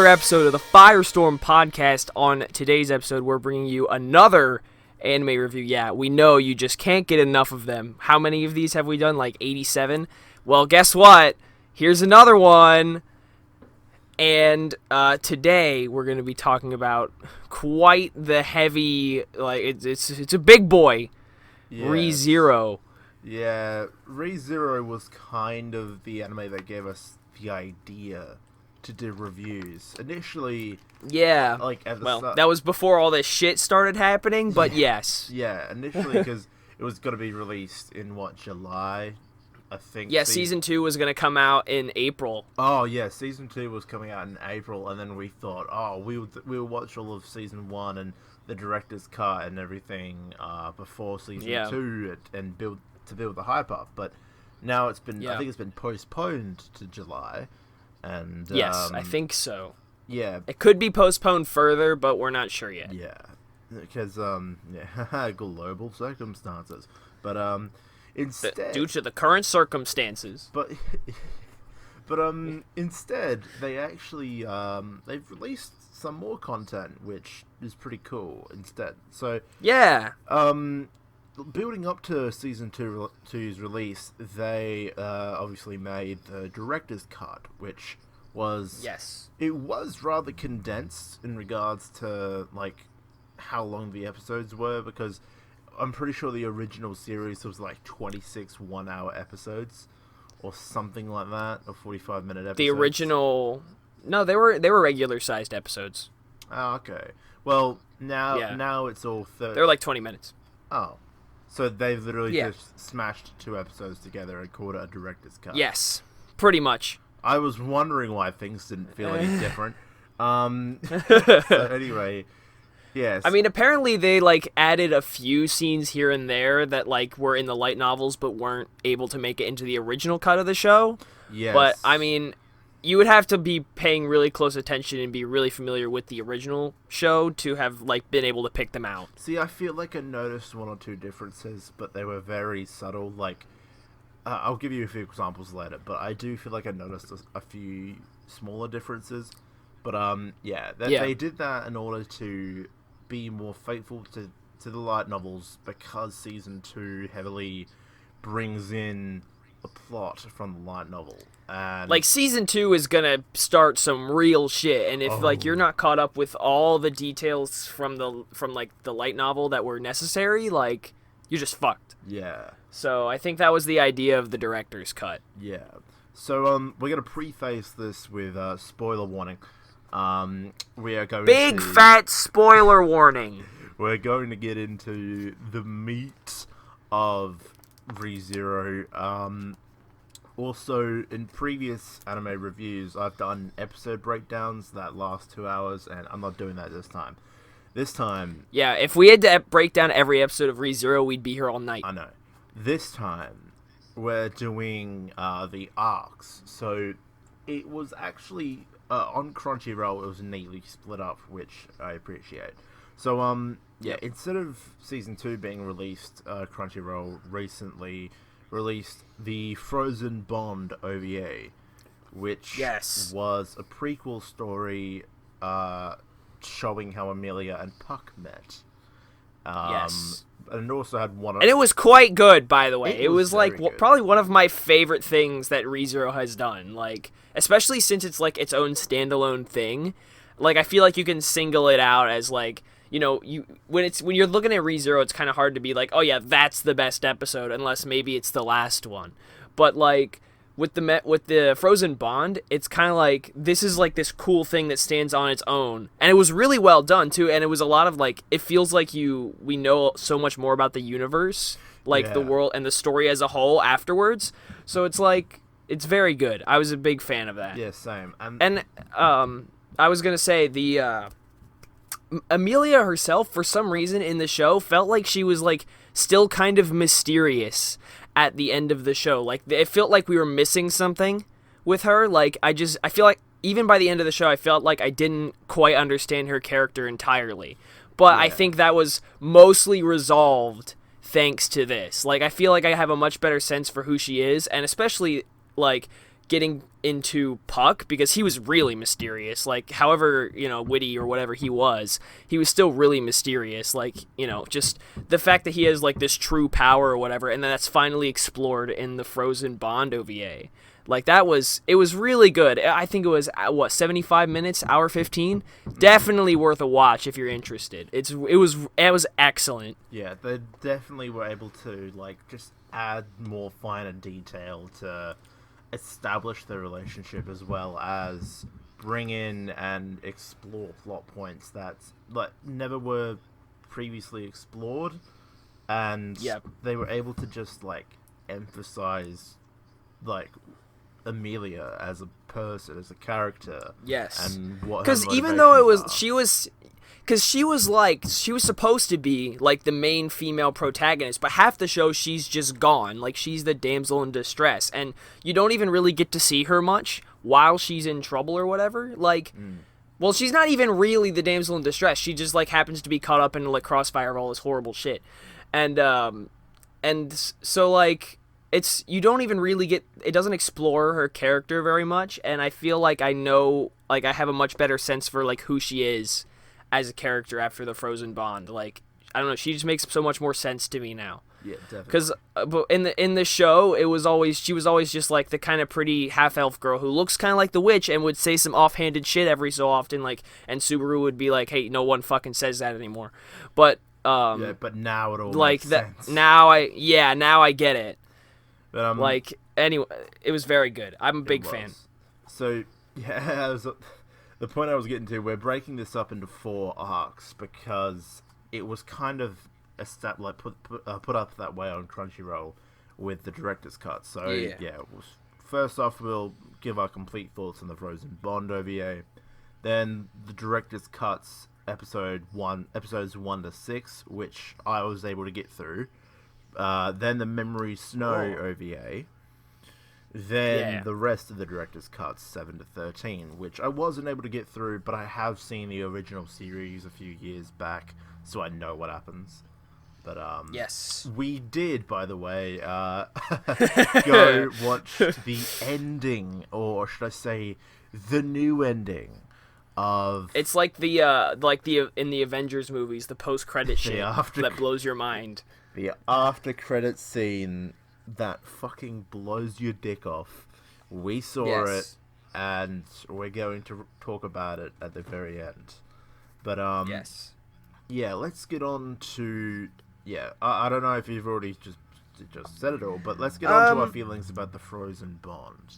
episode of the FireStorm podcast. On today's episode, we're bringing you another anime review. Yeah, we know you just can't get enough of them. How many of these have we done? Like 87? Well, guess what? Here's another one. And today, we're going to be talking about quite the heavy, like, it's a big boy, Yes. Re:Zero. Yeah, Re:Zero was kind of the anime that gave us the idea to do reviews. Initially, Yeah, like at the well, start, that was before all this shit started happening, but yes. yeah, initially because it was going to be released in July, I think. Yeah, season 2 was going to come out in April. Oh yeah, season 2 was coming out in April, and then we thought, oh, we'll watch all of season 1 and the director's cut and everything before season 2 and build the hype up. But now it's been, I think it's been postponed to July. And Yes, I think so. Yeah, It could be postponed further, but we're not sure yet. yeah, because global circumstances. But instead, Due to the current circumstances. but instead they actually they've released some more content, which is pretty cool. Instead, so Yeah. building up to season 2's release, they obviously made the director's cut, which was it was rather condensed in regards to like how long the episodes were, because I'm pretty sure the original series was like 26 1-hour episodes or something like that, or 45-minute episodes. The original... No, they were regular sized episodes. Oh, okay. Well, now it's all 30. They were like 20 minutes. Oh. So they've literally just smashed 2 episodes together and called it a director's cut. Yes, pretty much. I was wondering why things didn't feel any different. So anyway, yes. I mean, apparently they like added a few scenes here and there that like were in the light novels but weren't able to make it into the original cut of the show. Yes. But I mean, you would have to be paying really close attention and be really familiar with the original show to have like been able to pick them out. See, I feel like I noticed 1 or 2 differences, but they were very subtle. Like, I'll give you a few examples later, but I do feel like I noticed a few smaller differences. But they did that in order to be more faithful to the light novels, because season 2 heavily brings in a plot from the light novel. And like season 2 is gonna start some real shit, and if like you're not caught up with all the details from like the light novel that were necessary, like you're just fucked. Yeah. So I think that was the idea of the director's cut. Yeah. So we're gonna preface this with spoiler warning. We are going Big fat spoiler warning. We're going to get into the meat of Re:Zero. Also, in previous anime reviews, I've done episode breakdowns that last 2 hours, and I'm not doing that this time. This time... Yeah, if we had to break down every episode of Re:Zero, we'd be here all night. I know. This time, we're doing the arcs. So, it was actually... on Crunchyroll, it was neatly split up, which I appreciate. So, instead of Season 2 being released, Crunchyroll recently released the Frozen Bond OVA, which was a prequel story showing how Amelia and Puck met. And it also had one... And it was quite good, by the way. It was like good. probably one of my favorite things that Re:Zero has done. Like, especially since it's like its own standalone thing. Like, I feel like you can single it out as like, you know, when you're looking at Re:Zero, it's kind of hard to be like, oh yeah, that's the best episode, unless maybe it's the last one. But like with the Frozen Bond, it's kind of like this is like this cool thing that stands on its own, and it was really well done too. And it was a lot of like, it feels like we know so much more about the universe, like the world and the story as a whole afterwards. So it's like it's very good. I was a big fan of that. Yeah, same. And I was gonna say the. Amelia herself, for some reason in the show, felt like she was like still kind of mysterious at the end of the show. Like it felt like we were missing something with her. Like I feel like even by the end of the show, I felt like I didn't quite understand her character entirely. But I think that was mostly resolved thanks to this. Like I feel like I have a much better sense for who she is, and especially like getting into Puck, because he was really mysterious. Like, however, witty or whatever he was still really mysterious. Like, just the fact that he has, like, this true power or whatever, and then that's finally explored in the Frozen Bond OVA. Like, it was really good. I think it was, 75 minutes, hour 15? Definitely worth a watch if you're interested. It was excellent. Yeah, they definitely were able to, like, just add more finer detail to establish the relationship, as well as bring in and explore plot points that, like, never were previously explored. And they were able to just, like, emphasize, like, Amelia as a person, as a character. Yes. And what, because even though she was supposed to be, like, the main female protagonist, but half the show she's just gone. Like, she's the damsel in distress, and you don't even really get to see her much while she's in trouble or whatever. Like, well, she's not even really the damsel in distress. She just, like, happens to be caught up in, like, crossfire of all this horrible shit. And so, like, you don't even really it doesn't explore her character very much, and I feel like I have a much better sense for, like, who she is as a character after the Frozen Bond. Like, I don't know, she just makes so much more sense to me now. Yeah, definitely. Because in the show, she was always just, like, the kind of pretty half-elf girl who looks kind of like the witch and would say some offhanded shit every so often, like, and Subaru would be like, hey, no one fucking says that anymore. But but now it all like makes that sense. now I get it. But, like, anyway, it was very good. I'm a big fan. So, yeah, the point I was getting to, we're breaking this up into 4 arcs because it was kind of put up that way on Crunchyroll with the director's cut. So, first off, we'll give our complete thoughts on the Frozen Bond OVA. Then the director's cuts, episodes 1 to 6, which I was able to get through. Then the Memory Snow OVA. Then the rest of the director's cuts, 7 to 13, which I wasn't able to get through, but I have seen the original series a few years back, so I know what happens. But yes, we did, by the way, go watch the ending, or should I say, the new ending of. It's like the in the Avengers movies, the post-credit shit that blows your mind. The after-credit scene that fucking blows your dick off. We saw it, and we're going to talk about it at the very end. But, yeah, let's get on to... Yeah, I don't know if you've already just said it all, but let's get on to our feelings about the Frozen Bond.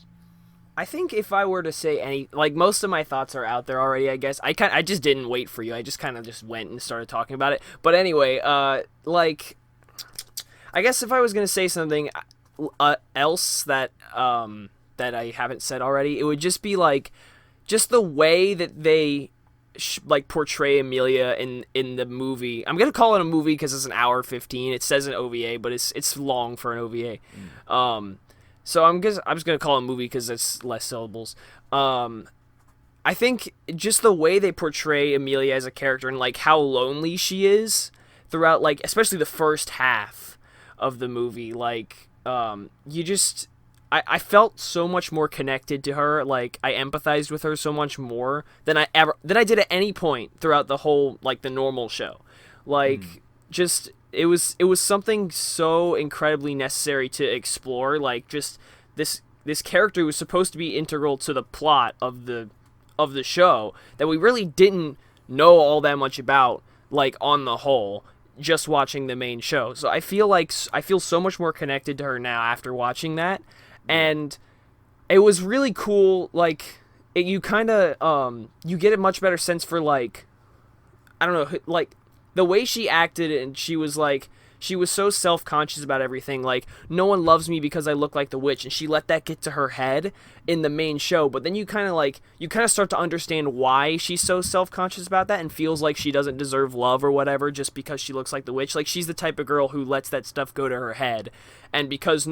I think if I were to say most of my thoughts are out there already, I guess. I just didn't wait for you. I just kind of just went and started talking about it. But anyway, I guess if I was going to say something else that I haven't said already, it would just be, like, just the way that they portray Amelia in the movie. I'm going to call it a movie because it's an hour 15. It says an OVA, but it's long for an OVA. So I'm just going to call it a movie because it's less syllables. I think just the way they portray Amelia as a character and, like, how lonely she is throughout, like, especially the first half of the movie, like, I felt so much more connected to her. Like, I empathized with her so much more than I did at any point throughout the whole, like, the normal show. Like, just, it was something so incredibly necessary to explore. Like, just this character was supposed to be integral to the plot of the show that we really didn't know all that much about, like, on the whole, just watching the main show. So I feel so much more connected to her now after watching that. And it was really cool. Like, you kind of, you get a much better sense for, like, I don't know, like, the way she acted, and she was so self-conscious about everything. Like, no one loves me because I look like the witch, and she let that get to her head in the main show. But then you kind of start to understand why she's so self-conscious about that and feels like she doesn't deserve love or whatever just because she looks like the witch. Like, she's the type of girl who lets that stuff go to her head, and because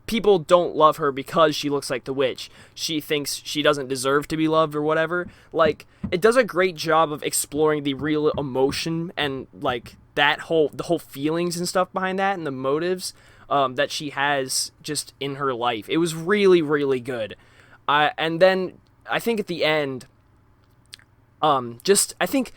people don't love her because she looks like the witch, she thinks she doesn't deserve to be loved or whatever. Like, it does a great job of exploring the real emotion and, like, the whole feelings and stuff behind that and the motives that she has just in her life. It was really, really good. And then I think at the end, I think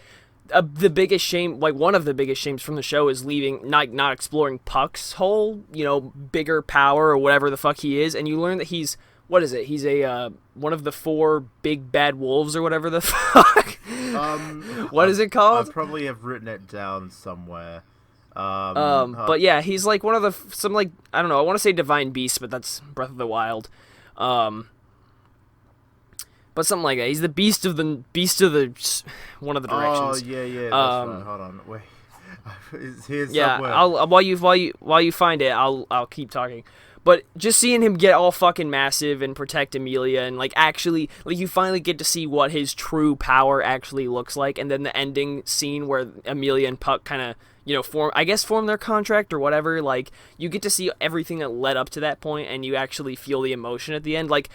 the biggest shame, like one of the biggest shames from the show is leaving, not exploring Puck's whole, bigger power or whatever the fuck he is, and you learn that he's, what is it? He's a one of the 4 big bad wolves or whatever the fuck. What is it called? I probably have written it down somewhere. But yeah, he's like one of the some like I don't know. I want to say divine beast, but that's Breath of the Wild. But something like that. He's the beast of the one of the directions. Oh yeah, that's right. Hold on, wait. Here's somewhere. I'll while you find it, I'll keep talking. But just seeing him get all fucking massive and protect Amelia and like actually like you finally get to see what his true power actually looks like, and then the ending scene where Amelia and Puck kind of form their contract or whatever. Like you get to see everything that led up to that point, and you actually feel the emotion at the end. Like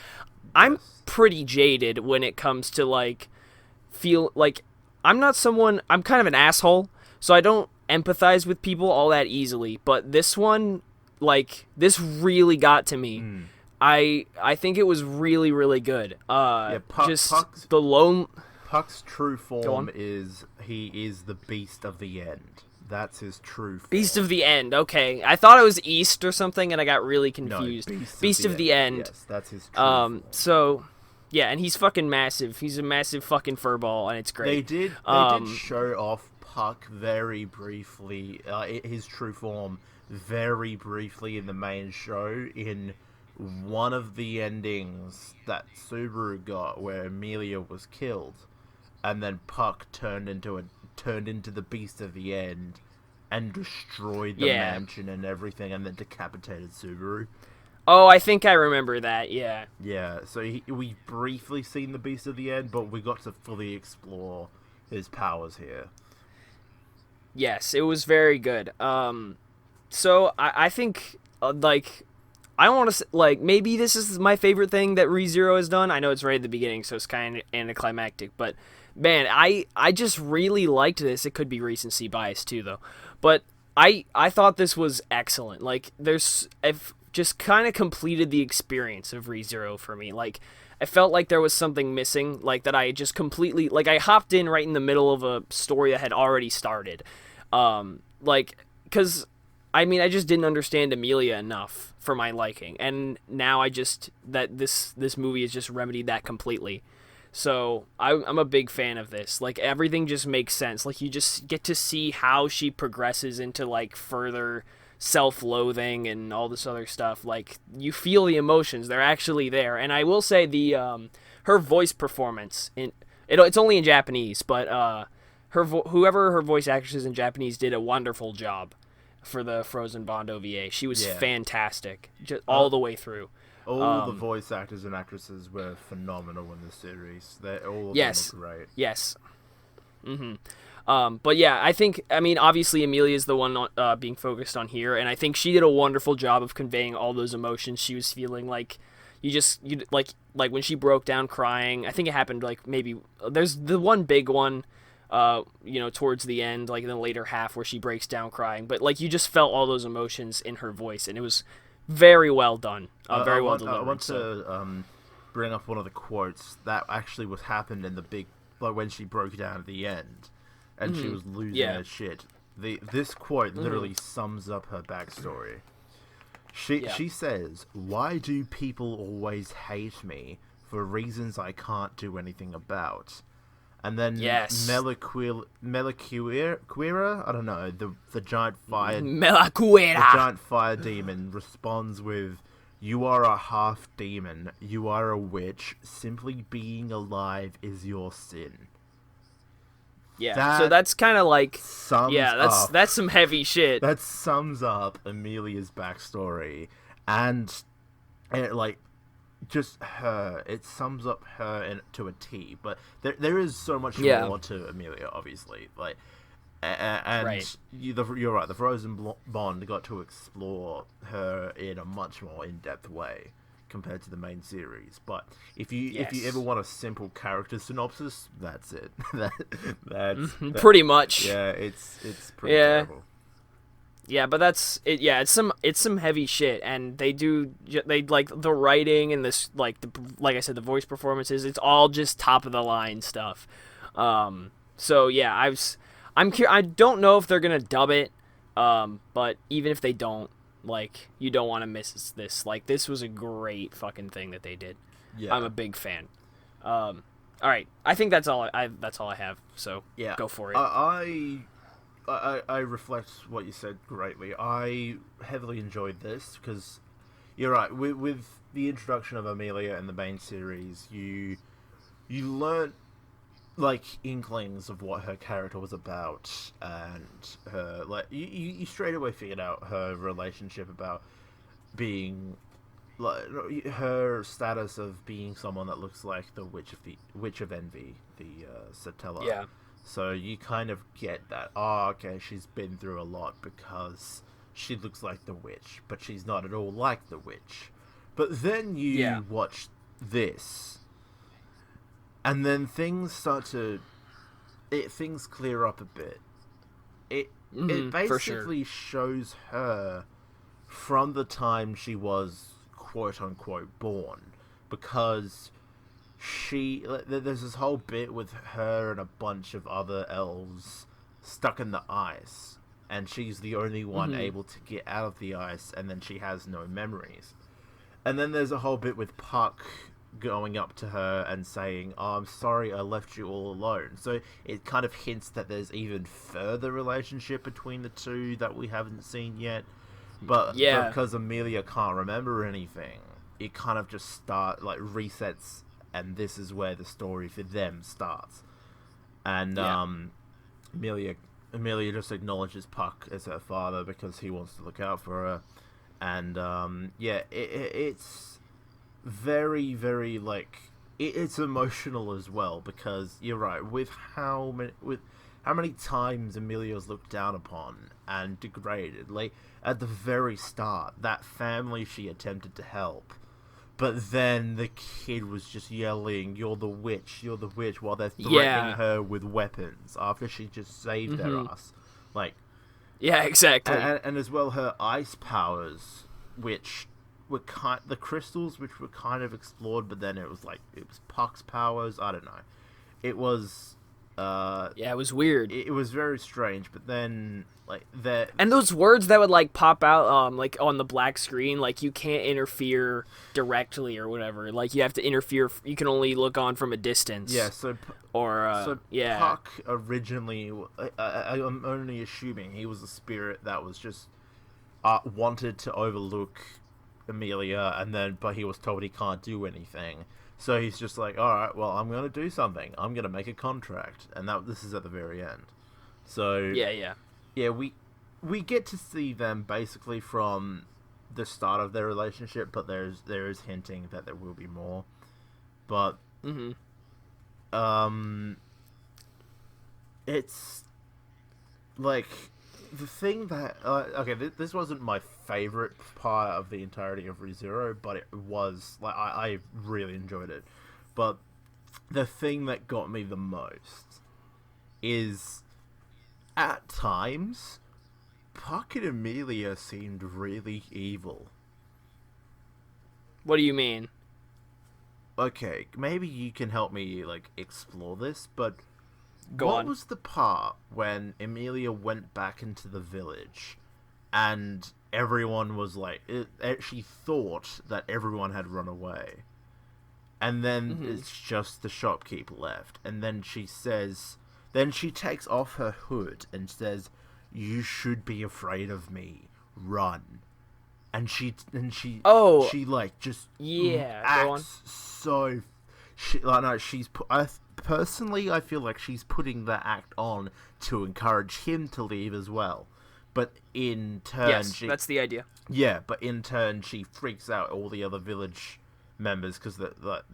I'm pretty jaded when it comes to like feel like I'm kind of an asshole, so I don't empathize with people all that easily, but this one, like, this really got to me. I think it was really, really good. Puck's true form is he is the Beast of the End. That's his true form. Beast of the End, okay. I thought it was East or something, and I got really confused. No, Beast of the End. Yes, that's his true form. So, yeah, and he's fucking massive. He's a massive fucking furball, and it's great. They did show off Puck very briefly, his true form very briefly in the main show in one of the endings that Subaru got, where Amelia was killed, and then Puck turned into the Beast of the End and destroyed the mansion and everything, and then decapitated Subaru. Oh, I think I remember that. Yeah. Yeah. So we briefly seen the Beast of the End, but we got to fully explore his powers here. Yes, it was very good. So I think like I want to like maybe this is my favorite thing that ReZero has done. I know it's right at the beginning, so it's kind of anticlimactic, but man, I just really liked this. It could be recency bias too, though, but I thought this was excellent. Like I've just kind of completed the experience of ReZero for me. Like I felt like there was something missing, like that I just completely like I hopped in right in the middle of a story that had already started, because I mean I just didn't understand Amelia enough for my liking, and now this movie has just remedied that completely. So I'm a big fan of this. Like everything just makes sense. Like you just get to see how she progresses into like further self-loathing and all this other stuff. Like you feel the emotions; they're actually there. And I will say her voice performance it's only in Japanese, but whoever her voice actress is in Japanese did a wonderful job for the Frozen Bond OVA. She was fantastic, just all the way through. All the voice actors and actresses were phenomenal in this series. All of them were great. Yes. Mm-hmm. But yeah, I mean, obviously Amelia's the one being focused on here, and I think she did a wonderful job of conveying all those emotions she was feeling. Like, you like when she broke down crying. I think it happened like maybe there's the one big one, towards the end, like in the later half where she breaks down crying. But like you just felt all those emotions in her voice, and it was very well done. Very well delivered. I want to bring up one of the quotes that actually happened in the big, like when she broke down at the end, and she was losing her shit. This quote literally sums up her backstory. She says, "Why do people always hate me for reasons I can't do anything about?" And then Meliquira, I don't know, the giant fire... Meliquira! The giant fire demon responds with, "You are a half demon. You are a witch. Simply being alive is your sin." Yeah, so that's kind of like... that's some heavy shit. That sums up Amelia's backstory. And like... just her, it sums up her to a T, but there is so much more to Amelia, obviously. Like, and right. You're right. The Frozen Bond got to explore her in a much more in-depth way compared to the main series. But if you ever want a simple character synopsis, that's it. That's pretty much. Yeah, it's pretty terrible. Yeah, but that's it. Yeah, it's some heavy shit, and they like the writing and this like I said, the voice performances. It's all just top of the line stuff. So yeah, I don't know if they're gonna dub it, but even if they don't, like, you don't want to miss this. Like, this was a great fucking thing that they did. Yeah. I'm a big fan. All right, I think that's all I have. So Yeah, go for it. I reflect what you said greatly. I heavily enjoyed this because you're right. With the introduction of Amelia in the main series, you learn like inklings of what her character was about, and her like you straight away figured out her relationship about being like her status of being someone that looks like the Witch of Envy, the Satella. Yeah. So you kind of get that. Oh, okay, she's been through a lot because she looks like the witch, but she's not at all like the witch. But then you watch this, and then things things clear up a bit. It basically shows her from the time she was quote unquote born, because there's this whole bit with her and a bunch of other elves stuck in the ice, and she's the only one able to get out of the ice, and then she has no memories. And then there's a whole bit with Puck going up to her and saying, "Oh, I'm sorry I left you all alone." So it kind of hints that there's even further relationship between the two that we haven't seen yet. But because Amelia can't remember anything, it kind of just resets, and this is where the story for them starts. And Amelia just acknowledges Puck as her father because he wants to look out for her. And it's very, very it's emotional as well, because you're right, with how many times Amelia's looked down upon and degraded. Like at the very start, that family she attempted to help, but then the kid was just yelling, "You're the witch, you're the witch," while they're threatening her with weapons after she just saved their ass. Like, yeah, exactly. And as well, her ice powers, which were the crystals, which were kind of explored, but then it was Puck's powers. I don't know. It was. It was weird. It was very strange, but then and those words that would pop out on the black screen, you can't interfere directly or whatever. You have to interfere. You can only look on from a distance. Yeah. So Puck originally, I'm only assuming he was a spirit that was just wanted to overlook Amelia, but he was told he can't do anything. So he's just like, all right, well, I'm going to do something. I'm going to make a contract. And this is at the very end. So yeah, we get to see them basically from the start of their relationship, but there is hinting that there will be more. But it's the thing that this wasn't my favorite part of the entirety of ReZero, but it was I really enjoyed it. But the thing that got me the most is, at times, Puck and Amelia seemed really evil. What do you mean? Okay, maybe you can help me explore this, but Go on. What was the part when Amelia went back into the village and everyone was she thought that everyone had run away, and then it's just the shopkeep left, and then she takes off her hood and says, "You should be afraid of me. Run." And she just acts so. Personally, I feel like she's putting that act on to encourage him to leave as well. But in turn, that's the idea. Yeah, but in turn, she freaks out all the other village members because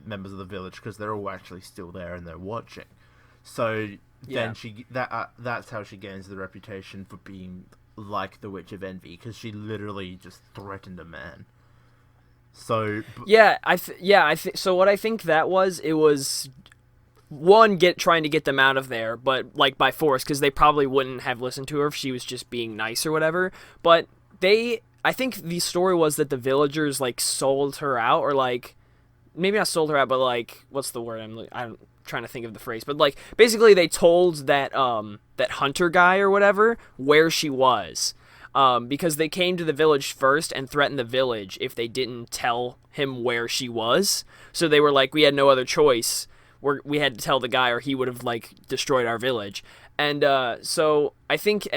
members of the village, because they're all actually still there and they're watching. So then that's how she gains the reputation for being like the Witch of Envy, because she literally just threatened a man. So so what I think that was, it was trying to get them out of there, but like by force, because they probably wouldn't have listened to her if she was just being nice or whatever. But I think the story was that the villagers like sold her out, or like maybe not sold her out, but like what's the word? I'm trying to think of the phrase, but like basically they told that that hunter guy or whatever where she was. Because they came to the village first and threatened the village if they didn't tell him where she was. So they were like, we had no other choice. We had to tell the guy, or he would have like destroyed our village. And so I think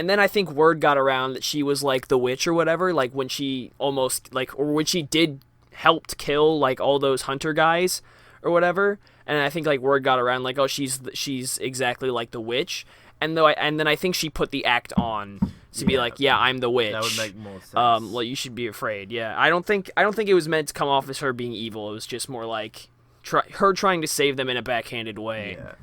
word got around that she was like the witch or whatever. Like when she almost like, or when she did helped kill like all those hunter guys or whatever. And I think like word got around like, oh, she's exactly like the witch. And then I think she put the act on to be like, yeah, I'm the witch. That would make more sense. Well, you should be afraid. Yeah, I don't think it was meant to come off as her being evil. It was just more like her trying to save them in a backhanded way. Yeah,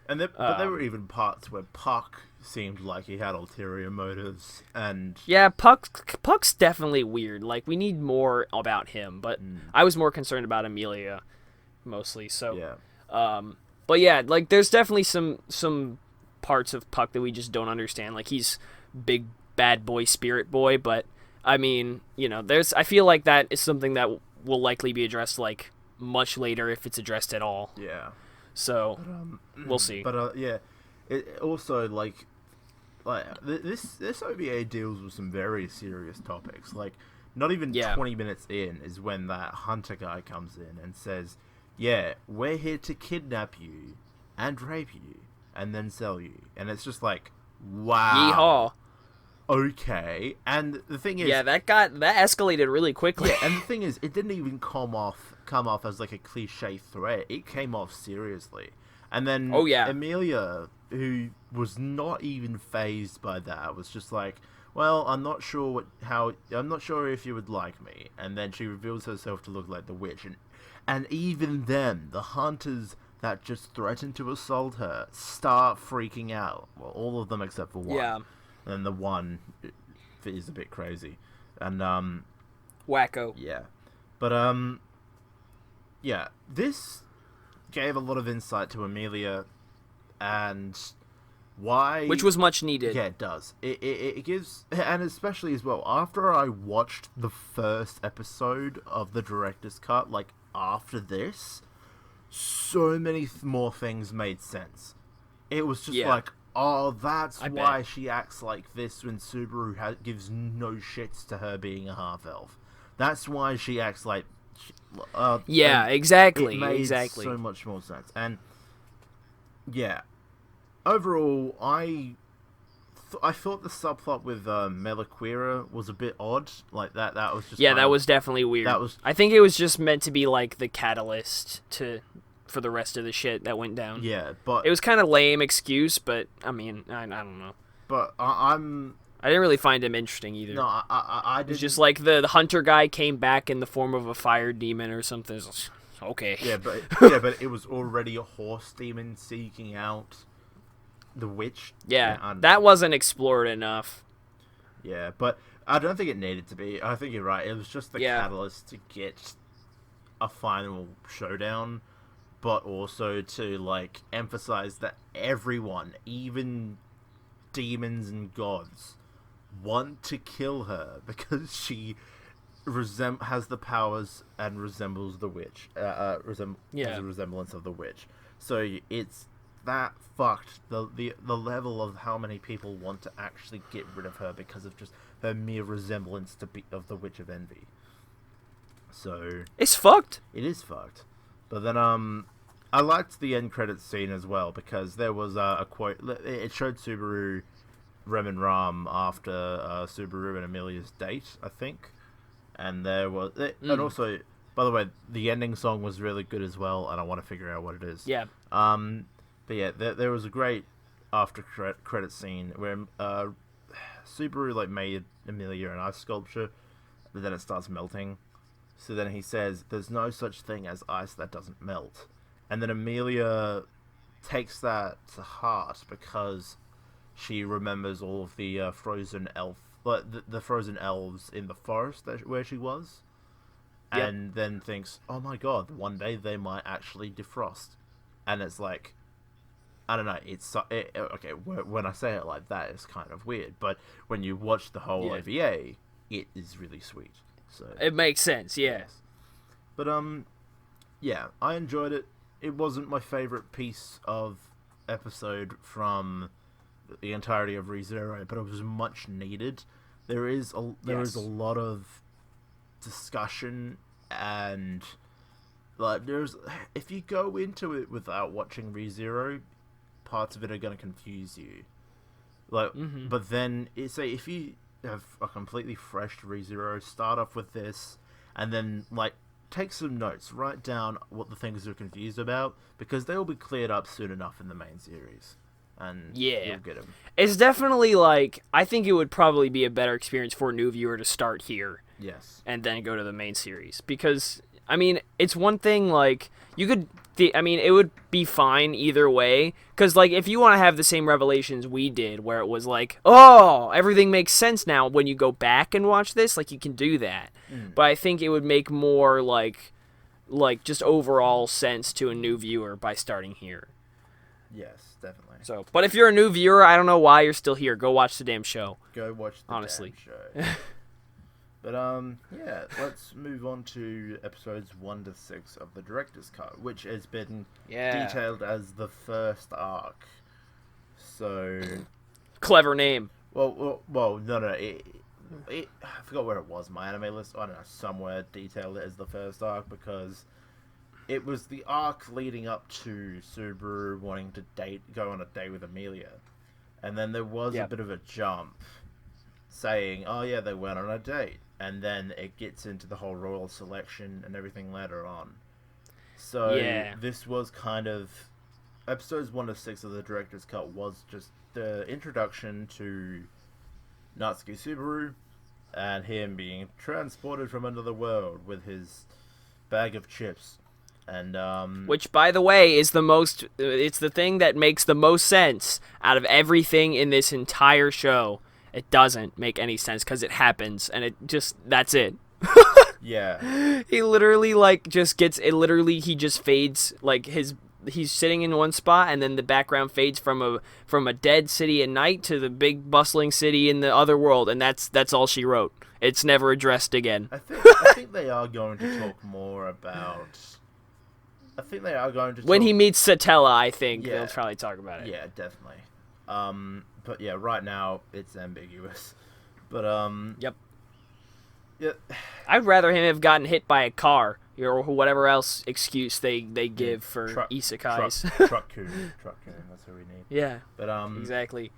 and but there were even parts where Puck seemed like he had ulterior motives, and yeah, Puck's definitely weird. Like we need more about him, but I was more concerned about Amelia, mostly. So yeah, but yeah, like there's definitely some parts of Puck that we just don't understand. Like he's big bad boy spirit boy, but I mean, you know, I feel like that is something that will likely be addressed like much later if it's addressed at all. Yeah. So we'll see. But yeah, it also like this OVA deals with some very serious topics. Like not even 20 minutes in is when that hunter guy comes in and says, "Yeah, we're here to kidnap you and rape you and then sell you." And it's just like, wow. Yeehaw. Okay. And the thing is, yeah, that escalated really quickly. Yeah, and the thing is, it didn't even come off as like a cliche threat. It came off seriously. And then Amelia, who was not even fazed by that, was just like, well, I'm not sure if you would like me. And then she reveals herself to look like the witch, and even then, the hunters that just threatened to assault her start freaking out. Well, all of them except for one. Yeah. And the one is a bit crazy. And, wacko. Yeah. But, yeah. This gave a lot of insight to Amelia and why... Which was much needed. Yeah, it does. It gives... And especially as well, after I watched the first episode of the director's cut, like, after this, so many more things made sense. It was just like... Oh, that's why she acts like this when Subaru gives no shits to her being a half-elf. That's why she acts like... exactly. It made so much more sense. And, yeah. Overall, I thought the subplot with Meliquira was a bit odd. Like, that was just... Yeah, that was definitely weird. I think it was just meant to be, like, the catalyst for the rest of the shit that went down. Yeah, but... It was kind of lame excuse, but, I mean, I don't know. But I didn't really find him interesting either. No, I didn't... It's just like the hunter guy came back in the form of a fire demon or something. Okay. Yeah, but it was already a horse demon seeking out the witch. Yeah, that wasn't explored enough. Yeah, but I don't think it needed to be. I think you're right. It was just the catalyst to get a final showdown, but also to, like, emphasize that everyone, even demons and gods, want to kill her because she has the powers and resembles the witch. Has a resemblance of the witch. So it's that fucked, the level of how many people want to actually get rid of her because of just her mere resemblance of the Witch of Envy. So... It's fucked. It is fucked. But then, I liked the end credits scene as well, because there was a quote... It showed Subaru, Rem and Ram after Subaru and Amelia's date, I think. And there was... And also, by the way, the ending song was really good as well, and I want to figure out what it is. Yeah. But yeah, there was a great after credit scene where Subaru, like, made Amelia an ice sculpture, but then it starts melting. So then he says, "There's no such thing as ice that doesn't melt." And then Amelia takes that to heart because she remembers all of the frozen elves in the forest where she was. Yep. And then thinks, oh my god, one day they might actually defrost. And it's like, I don't know. Okay. When I say it like that, it's kind of weird. But when you watch the whole OVA, it is really sweet. So it makes sense. Yeah. Yes. But yeah, I enjoyed it. It wasn't my favorite piece of episode from the entirety of ReZero, but it was much needed. There is a lot of discussion, and like if you go into it without watching ReZero, parts of it are going to confuse you. Like, but then if you have a completely fresh ReZero, start off with this, and then like take some notes, write down what the things you're confused about, because they will be cleared up soon enough in the main series. And you'll get them. It's definitely like, I think it would probably be a better experience for a new viewer to start here. Yes. And then go to the main series. Because, I mean, it's one thing, like, you could, it would be fine either way. Because, like, if you want to have the same revelations we did, where it was like, oh, everything makes sense now when you go back and watch this, like, you can do that. But I think it would make more, like, just overall sense to a new viewer by starting here. Yes, definitely. So, but if you're a new viewer, I don't know why you're still here. Go watch the damn show. Go watch the damn show. But yeah, let's move on to episodes 1 to 6 of the director's cut, which has been detailed as the first arc. So clever name. Well, no. I forgot where it was. My anime list. I don't know. Somewhere detailed it as the first arc because it was the arc leading up to Subaru wanting to go on a date with Amelia. And then there was a bit of a jump saying, oh yeah, they went on a date. And then it gets into the whole royal selection and everything later on. So this was kind of... Episodes 1 to 6 of the director's cut was just the introduction to Natsuki Subaru and him being transported from another world with his bag of chips. And which, by the way, is it's the thing that makes the most sense out of everything in this entire show. It doesn't make any sense because it happens, and that's it. Yeah. He literally, like, he just fades, like, he's sitting in one spot, and then the background fades from a dead city at night to the big bustling city in the other world, and that's all she wrote. It's never addressed again. I think they are going to talk more about... When he meets Satella, I think they'll probably talk about it. Yeah, definitely. But yeah, right now it's ambiguous. But Yep. Yeah. I'd rather him have gotten hit by a car or whatever else excuse they give for isekais. Truck-kun. That's what we need. Yeah. But exactly.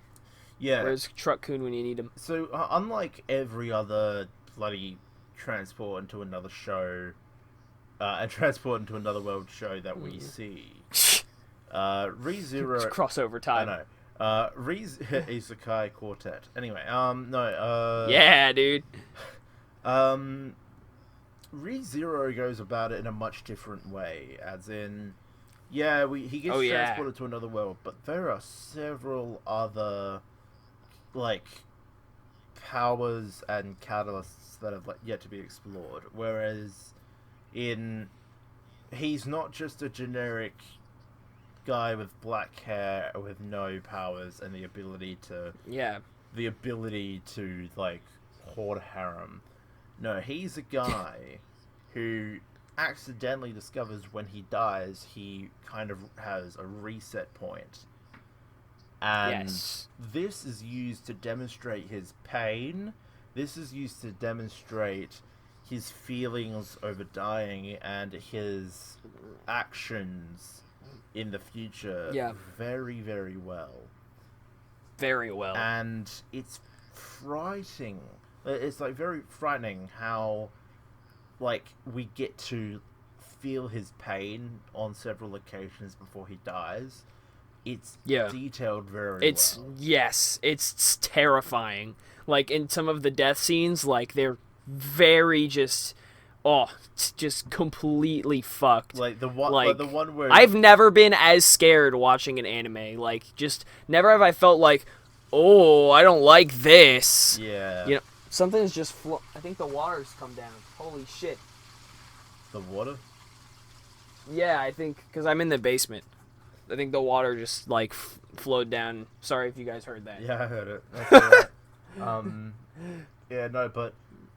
Yeah. Where's Truck-kun when you need him? So unlike every other bloody transport into another show. And transport into another world show that we see. ReZero... It's crossover time. I know. Isekai Quartet. Anyway, no, yeah, dude. ReZero goes about it in a much different way, as in... Yeah, he gets transported to another world, but there are several other, like, powers and catalysts that have yet to be explored, whereas... he's not just a generic guy with black hair with no powers and the ability to like hoard harem. No, he's a guy who accidentally discovers when he dies he kind of has a reset point. And this is used to demonstrate his pain. This is used to demonstrate his feelings over dying and his actions in the future very, very well. Very well. And it's frightening. It's like very frightening how we get to feel his pain on several occasions before he dies. It's detailed very well. Yes, it's terrifying. Like in some of the death scenes, like they're very just completely fucked. Like the one where I've never been as scared watching an anime. Like just never have I felt like, oh, I don't like this. Yeah. You know, something's just I think the water's come down. Holy shit. The water? Yeah, I think because I'm in the basement. I think the water just like flowed down. Sorry if you guys heard that. Yeah, I heard it. That's all right. Yeah, no, but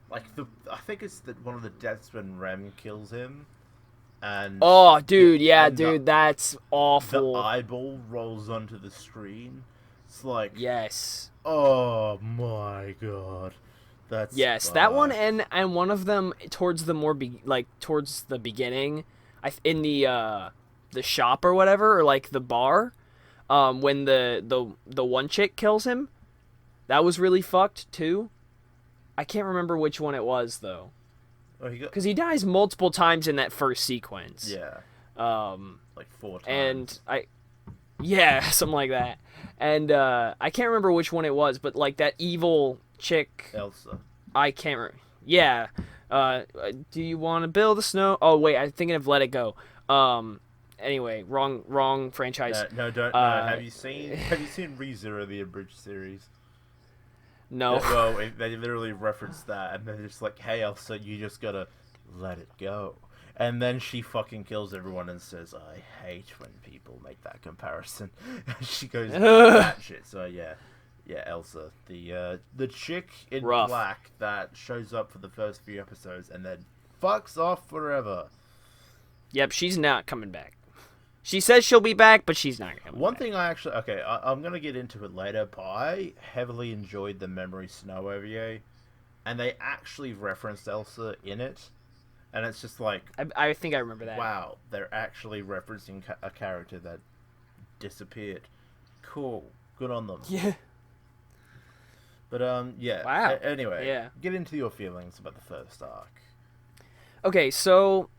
like I think it's one of the deaths when Rem kills him, and Oh, dude, yeah, and dude, that's awful. the eyeball rolls onto the screen. It's like, Yes. oh my god, that's Yes, that one and one of them towards the more towards the beginning, in the shop or whatever, or like the bar, when the one chick kills him, that was really fucked too. I can't remember which one it was though, because he dies multiple times in that first sequence. Yeah. Like 4 times. And something like that. And I can't remember which one it was, but like that evil chick. Elsa. I can't remember. Yeah. Do you want to build a snow? Oh wait, I'm thinking of Let It Go. Anyway, wrong franchise. No, don't. Have you seen ReZero, the abridged series? No. Well, they literally reference that, and they're just like, "Hey, Elsa, you just gotta let it go." And then she fucking kills everyone and says, "I hate when people make that comparison." She goes that shit. So yeah, Elsa, the chick in Rough. black that shows up for the first few episodes and then fucks off forever. Yep, she's not coming back. She says she'll be back, but she's not coming One back. thing I'm gonna get into it later, but I heavily enjoyed the Memory Snow OVA, and they actually referenced Elsa in it. And it's just like, I think I remember that. wow, they're actually referencing a character that disappeared. Cool. Good on them. Yeah. But, yeah. Wow. Anyway, Yeah. Get into your feelings about the first arc. Okay, so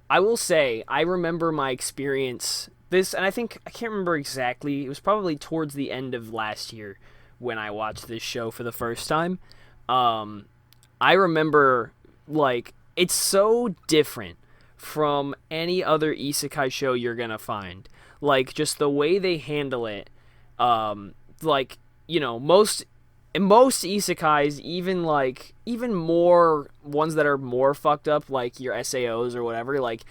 I will say I remember my experience and I can't remember exactly. It was probably towards the end of last year when I watched this show for the first time. I remember, like, it's so different from any other isekai show you're gonna find. Like, just the way they handle it. Like, you know, most isekais, even more ones that are more fucked up, like your SAOs or whatever, like,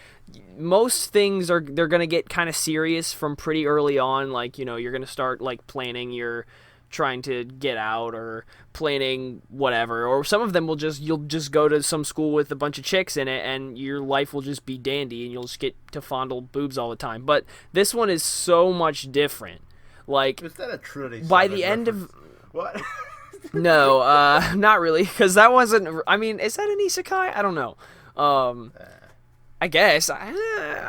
most things they're gonna get kind of serious from pretty early on. Like, you know, you're gonna start, like, planning your trying to get out or planning whatever, or some of them you'll just go to some school with a bunch of chicks in it and your life will just be dandy and you'll just get to fondle boobs all the time. But this one is so much different. Like, Is that a Trinity by 7 the end reference? of What? no, not really, because that wasn't. I mean, is that an isekai? I don't know. I guess I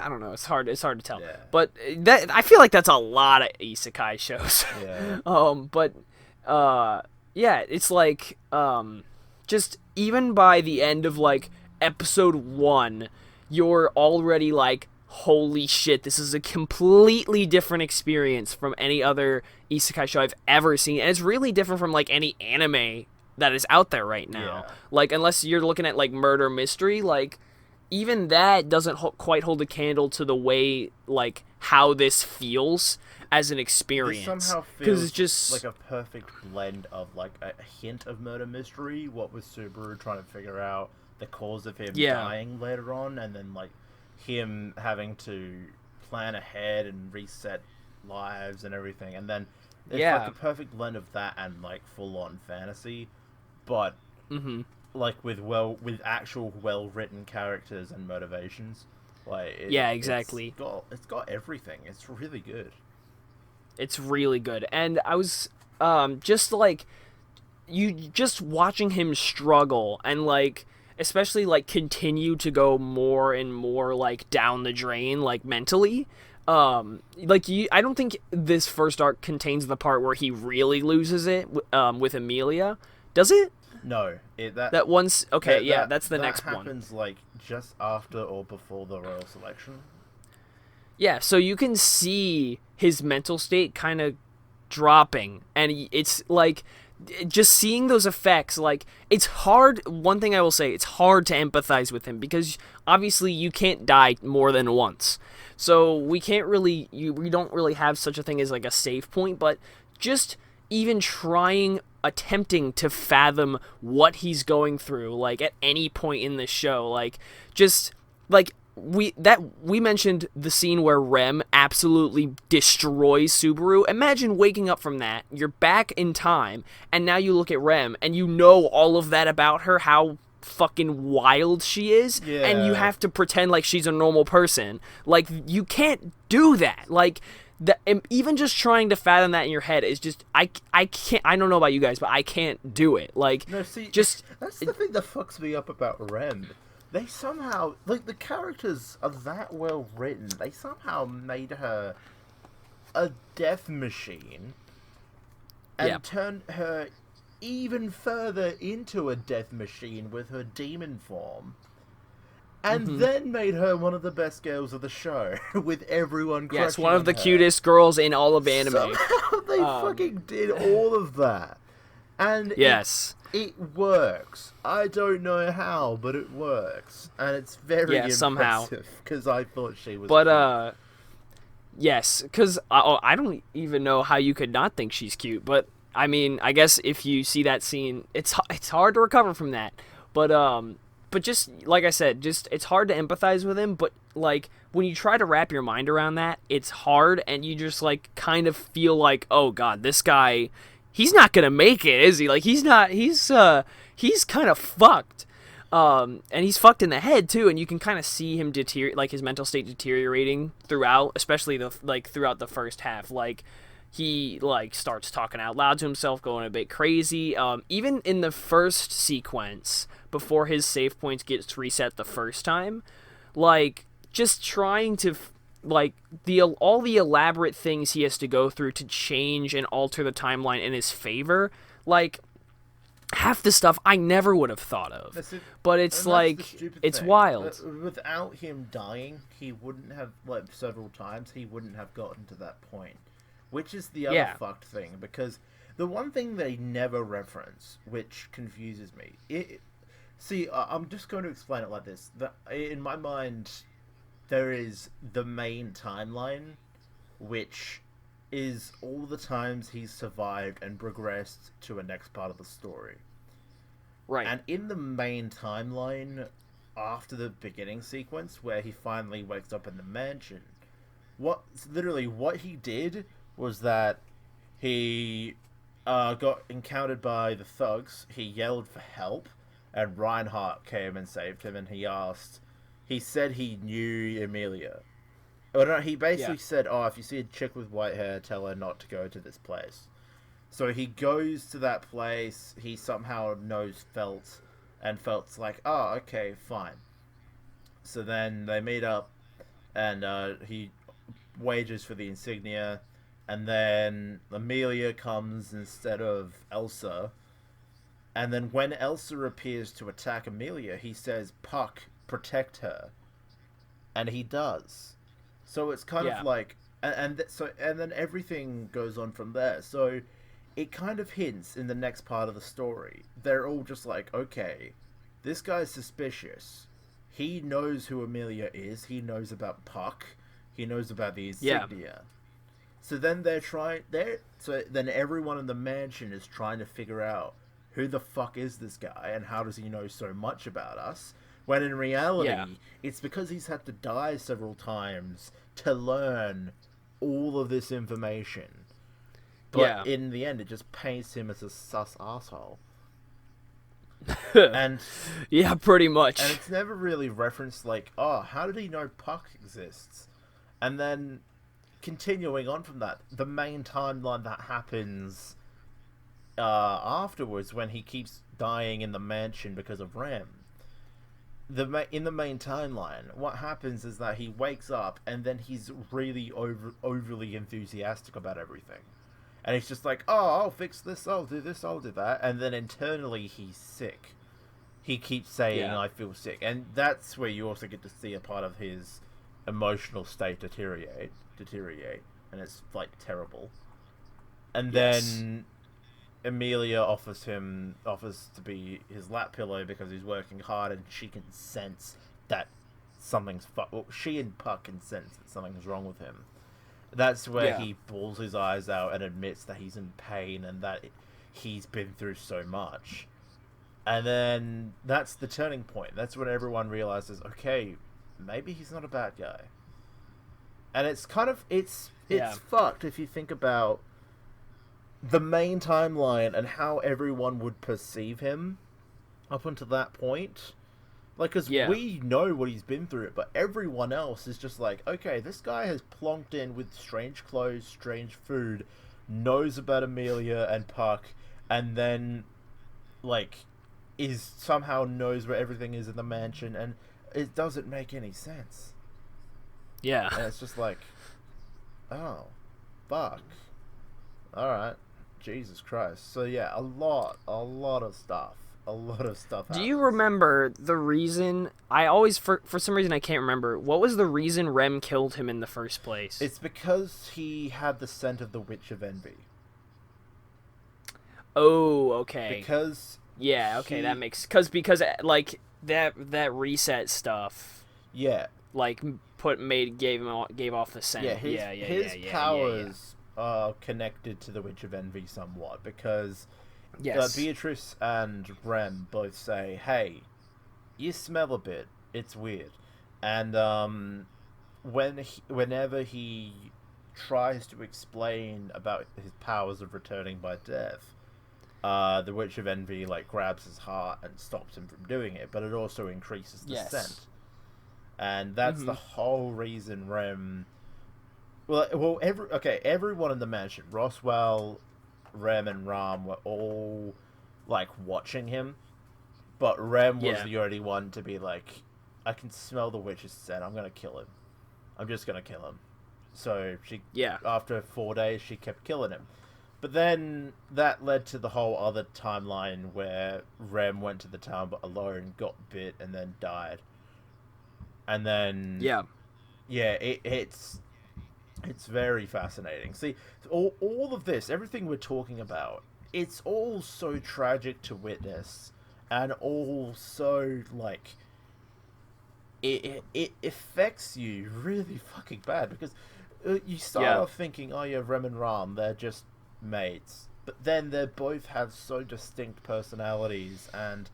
don't know. It's hard to tell. Yeah. But that I feel like that's a lot of isekai shows. Yeah. Yeah, it's like just even by the end of like episode 1, you're already like, holy shit, this is a completely different experience from any other isekai show I've ever seen. And it's really different from like any anime that is out there right now. Yeah. Like, unless you're looking at like murder mystery, like even that doesn't quite hold a candle to the way, like, how this feels as an experience. This somehow because feels it's just like a perfect blend of like a hint of murder mystery, what was Subaru trying to figure out the cause of him dying later on, and then like him having to plan ahead and reset lives and everything, and then it's like a perfect blend of that and like full on fantasy, but like with actual well written characters and motivations. Like exactly. It's got everything. It's really good. It's really good. And I was just like, you just watching him struggle and like especially like continue to go more and more like down the drain, like mentally. Like I don't think this first arc contains the part where he really loses it with Amelia. Does it? No, that one's okay. That's the next one. That happens like just after or before the royal selection. Yeah, so you can see his mental state kind of dropping, and it's like just seeing those effects. Like, it's hard. One thing I will say, it's hard to empathize with him because obviously you can't die more than once. So we can't really, we don't really have such a thing as like a save point, but just even attempting to fathom what he's going through, like at any point in the show, like just like we mentioned the scene where Rem absolutely destroys Subaru. Imagine waking up from that, you're back in time, and now you look at Rem and you know all of that about her, how fucking wild she is, and you have to pretend like she's a normal person. Like, you can't do that. Like, even just trying to fathom that in your head is just, I can't. I don't know about you guys, but I can't do it. Like, no, see, just that's the thing that fucks me up about Rem. They somehow, like, the characters are that well written. They somehow made her a death machine and turned her even further into a death machine with her demon form, and then made her one of the best girls of the show, with everyone crushing yes, one of the her. cutest girls in all of anime. Somehow they fucking did all of that, and yes, it works. I don't know how, but it works, and it's very impressive because I thought she was. But yes, because I don't even know how you could not think she's cute, but. I mean, I guess if you see that scene, it's hard to recover from that. But just like I said, just it's hard to empathize with him. But like when you try to wrap your mind around that, it's hard, and you just like kind of feel like, oh god, this guy, he's not gonna make it, is he? Like he's not. He's kind of fucked. And he's fucked in the head too, and you can kind of see him like his mental state deteriorating throughout, especially throughout the first half, like. He, like, starts talking out loud to himself, going a bit crazy. Even in the first sequence, before his save points gets reset the first time, like, just trying to, like, all the elaborate things he has to go through to change and alter the timeline in his favor, like, half the stuff I never would have thought of. But it's, like, it's wild. Without him dying, he wouldn't have, like, several times, he wouldn't have gotten to that point. Which is the other fucked thing, because the one thing they never reference, which confuses me, I'm just going to explain it like this. In my mind, there is the main timeline, which is all the times he's survived and progressed to a next part of the story. Right. And in the main timeline, after the beginning sequence, where he finally wakes up in the mansion, what he did was that he got encountered by the thugs, he yelled for help, and Reinhardt came and saved him, and he said he knew Emilia. Or no, he basically said, if you see a chick with white hair, tell her not to go to this place. So he goes to that place, he somehow knows Felt, and Felt's like, okay, fine. So then they meet up, and he wages for the insignia, and then Emilia comes instead of Elsa. And then when Elsa appears to attack Emilia, he says, Puck, protect her. And he does. So it's kind of like... And then everything goes on from there. So it kind of hints in the next part of the story. They're all just like, okay, this guy's suspicious. He knows who Emilia is. He knows about Puck. He knows about the insignia. So then then everyone in the mansion is trying to figure out who the fuck is this guy and how does he know so much about us? When in reality, it's because he's had to die several times to learn all of this information. But in the end, it just paints him as a sus asshole. And yeah, pretty much. And it's never really referenced like, how did he know Puck exists? And then continuing on from that, the main timeline that happens afterwards, when he keeps dying in the mansion because of Rem, in the main timeline, what happens is that he wakes up and then he's really overly enthusiastic about everything, and he's just like, I'll fix this, I'll do this, I'll do that, and then internally he's sick. He keeps saying, I feel sick, and that's where you also get to see a part of his emotional state deteriorate, and it's like terrible. And then Emilia offers to be his lap pillow because he's working hard, and she can sense that something's she and Puck can sense that something's wrong with him. That's where he bawls his eyes out and admits that he's in pain and that he's been through so much. And then that's the turning point. That's when everyone realizes, okay, maybe he's not a bad guy. And it's kind of it's Yeah. fucked if you think about the main timeline and how everyone would perceive him up until that point. Like, because Yeah. we know what he's been through, but everyone else is just like, okay, this guy has plonked in with strange clothes, strange food, knows about Amelia and Puck, and then, like, is somehow knows where everything is in the mansion, and it doesn't make any sense. Yeah. And it's just like, oh, fuck. Alright. Jesus Christ. So yeah, a lot of stuff. A lot of stuff happens. Do you remember the reason? I always, for some reason, I can't remember. What was the reason Rem killed him in the first place? It's because he had the scent of the Witch of Envy. Oh, okay. Because yeah, okay, that makes because like that reset stuff. Yeah. Like gave off the scent. Yeah, his yeah, powers are connected to the Witch of Envy somewhat because yes. Beatrice and Rem both say, "Hey, you smell a bit. It's weird." And whenever he tries to explain about his powers of returning by death, the Witch of Envy like grabs his heart and stops him from doing it, but it also increases the scent. And that's the whole reason Rem. Well, everyone in the mansion, Roswell, Rem, and Ram were all like watching him, but Rem was the only one to be like, "I can smell the witch's scent. I'm gonna kill him. I'm just gonna kill him." So after 4 days, she kept killing him. But then that led to the whole other timeline where Rem went to the town but alone, got bit, and then died. And then it's very fascinating. See, all of this, everything we're talking about, it's all so tragic to witness, and all so like it affects you really fucking bad because you start off thinking, oh yeah, Rem and Ram, they're just mates, but then they both have so distinct personalities, and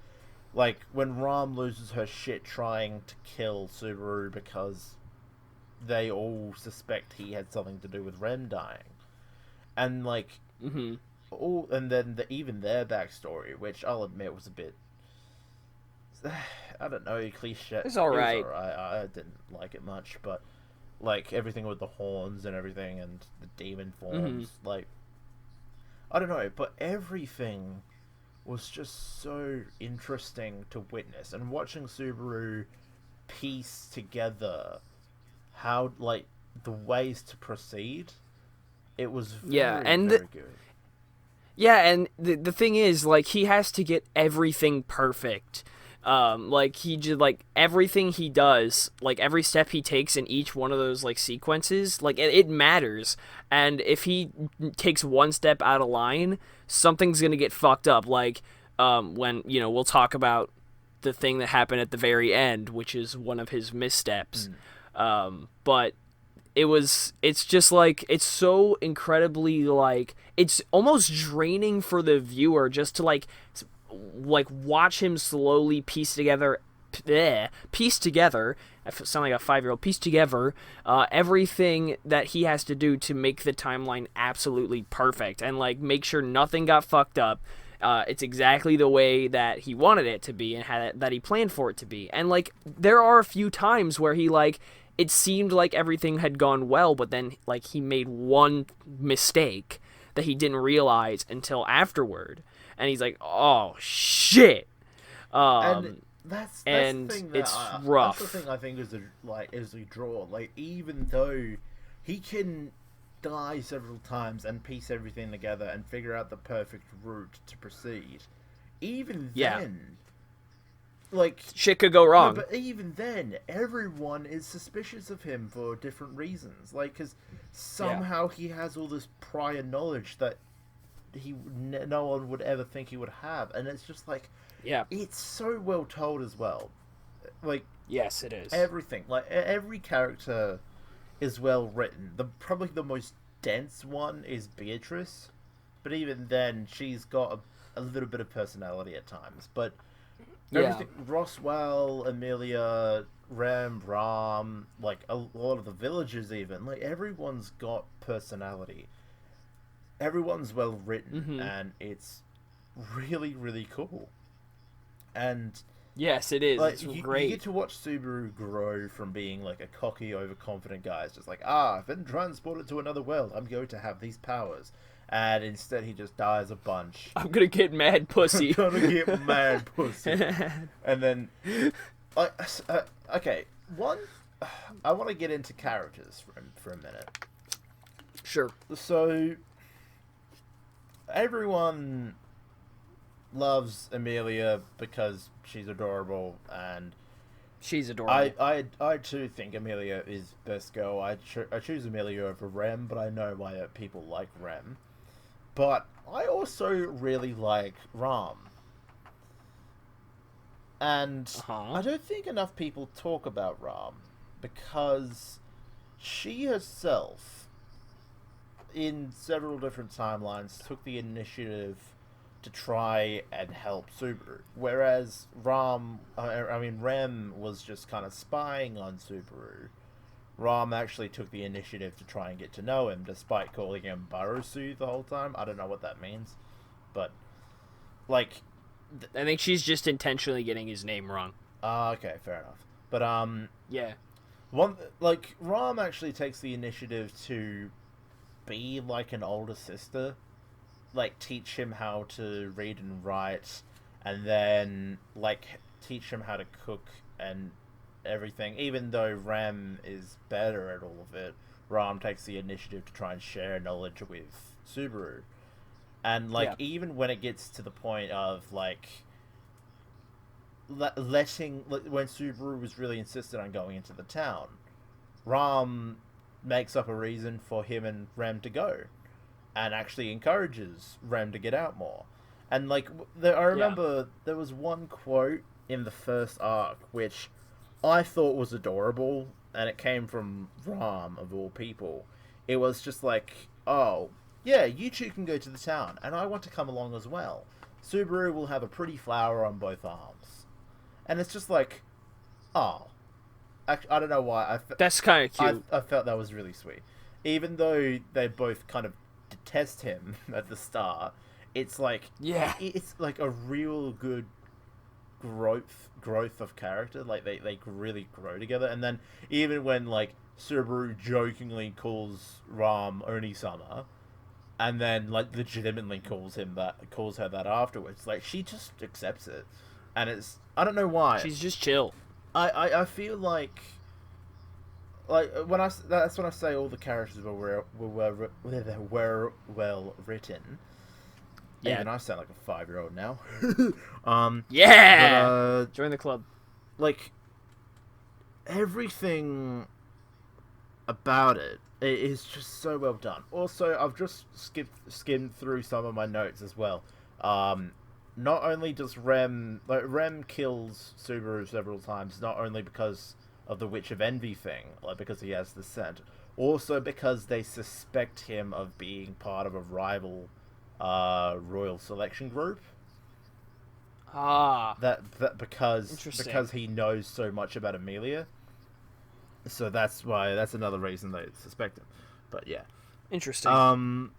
like when Ram loses her shit trying to kill Subaru because they all suspect he had something to do with Rem dying, and like and then even their backstory, which I'll admit was a bit, I don't know, cliche. It's alright. I didn't like it much, but like everything with the horns and everything and the demon forms, like I don't know, but everything was just so interesting to witness, and watching Subaru piece together how like the ways to proceed, it was very good. Yeah, and the thing is, like, he has to get everything perfect. Like, he just, like, everything he does, like, every step he takes in each one of those, like, sequences, like, it matters. And if he takes one step out of line, something's gonna get fucked up. Like, when, you know, we'll talk about the thing that happened at the very end, which is one of his missteps. But it's just like, it's so incredibly, like, it's almost draining for the viewer just to like watch him slowly piece together, I sound like a 5-year-old, piece together everything that he has to do to make the timeline absolutely perfect, and like make sure nothing got fucked up. It's exactly the way that he wanted it to be, and that he planned for it to be. And like, there are a few times where he like, it seemed like everything had gone well, but then like he made one mistake that he didn't realize until afterward, and he's like, "Oh shit!" And that's the thing that it's rough. That's the thing I think is a draw. Like, even though he can die several times and piece everything together and figure out the perfect route to proceed, even then, like, shit could go wrong. No, but even then, everyone is suspicious of him for different reasons. Like, because somehow he has all this prior knowledge that no one would ever think he would have, and it's just like, it's so well told as well. Like, yes, it is. Everything, like every character is well written. Probably the most dense one is Beatrice, but even then, she's got a little bit of personality at times. But everything, Roswell, Amelia, Rem, Ram, like a lot of the villagers even, like everyone's got personality. Everyone's well written, and it's really, really cool. And yes, it is. like It's you great. get to watch Subaru grow from being like a cocky, overconfident guy. It's just like, I've been transported to another world. I'm going to have these powers. And instead he just dies a bunch. I'm gonna get mad pussy. I'm gonna get mad pussy. And then, okay, I want to get into characters for a minute. Sure. So, everyone loves Amelia because she's adorable, and she's adorable. I too think Amelia is best girl. I choose Amelia over Rem, but I know why people like Rem. But I also really like Ram. And I don't think enough people talk about Ram, because she herself, in several different timelines, took the initiative to try and help Subaru. Whereas Rem was just kind of spying on Subaru. Ram actually took the initiative to try and get to know him, despite calling him Barosu the whole time. I don't know what that means, but like, I think she's just intentionally getting his name wrong. Okay, fair enough. But yeah, Ram actually takes the initiative to be like an older sister, like teach him how to read and write, and then like teach him how to cook and everything. Even though Ram is better at all of it, Ram takes the initiative to try and share knowledge with Subaru. And even when it gets to the point of like letting, when Subaru was really insistent on going into the town, Ram makes up a reason for him and Ram to go, and actually encourages Ram to get out more. And I remember there was one quote in the first arc which I thought was adorable, and it came from Ram, of all people. It was just like, oh, yeah, you two can go to the town, and I want to come along as well. Subaru will have a pretty flower on both arms. And it's just like, oh. I don't know why. That's kind of cute. I felt that was really sweet. Even though they both kind of detest him at the start, it's like, it's like a real good growth of character. Like they really grow together. And then even when like Subaru jokingly calls Ram Oni-sama, and then like legitimately calls her that afterwards, like she just accepts it. And it's, I don't know why. She's just chill. I feel like that's when I say all the characters were well written. Yeah. Even I sound like a 5-year-old now. Yeah. But, join the club. Like, everything about it is just so well done. Also, I've just skimmed through some of my notes as well. Not only does Rem kills Subaru several times, not only because of the Witch of Envy thing, like because he has the scent, also because they suspect him of being part of a rival royal selection group. Because he knows so much about Amelia. So that's another reason they suspect him. But yeah. Interesting.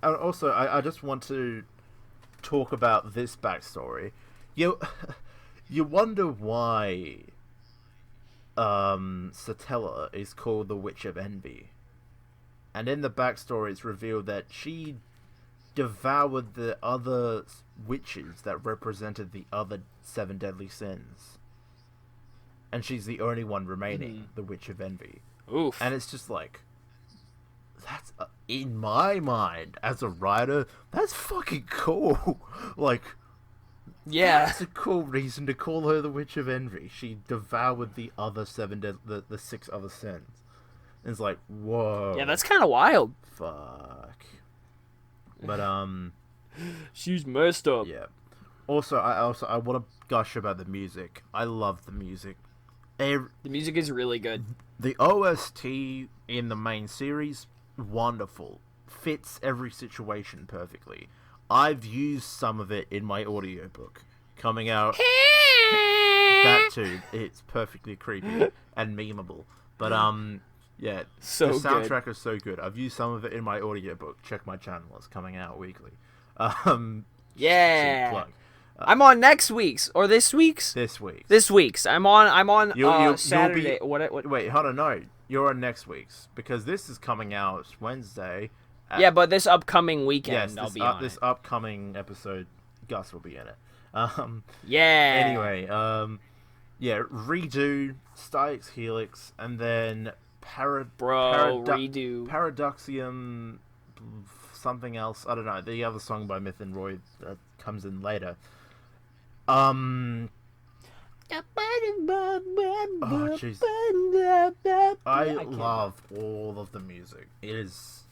Also, I just want to talk about this backstory. You wonder why Satella is called the Witch of Envy. And in the backstory, it's revealed that she devoured the other witches that represented the other 7 deadly sins. And she's the only one remaining, the Witch of Envy. Oof. And it's just like, that's, in my mind, as a writer, that's fucking cool. Like, yeah, that's a cool reason to call her the Witch of Envy. She devoured the other 7 the 6 other sins. And it's like, whoa. Yeah, that's kind of wild. Fuck. But she's messed up. Yeah. Also, I want to gush about the music. I love the music. The music is really good. The OST in the main series, wonderful. Fits every situation perfectly. I've used some of it in my audiobook coming out. That too, it's perfectly creepy and memeable. But yeah, So the soundtrack good. is so good. I've used some of it in my audiobook. Check my channel; it's coming out weekly. Yeah. Plug. I'm on next week's or this week's. This week. This week's. I'm on You'll Saturday. be, What? Wait, hold on, no. You're on next week's because this is coming out Wednesday. Yeah, but this upcoming weekend, Yes, I'll be on this it. upcoming episode, Gus will be in it. Yeah. Anyway, yeah, redo Styx Helix, and then redo Paradoxium, something else. I don't know. The other song by Myth and Roy that comes in later. Oh, jeez. I love all of the music. It is.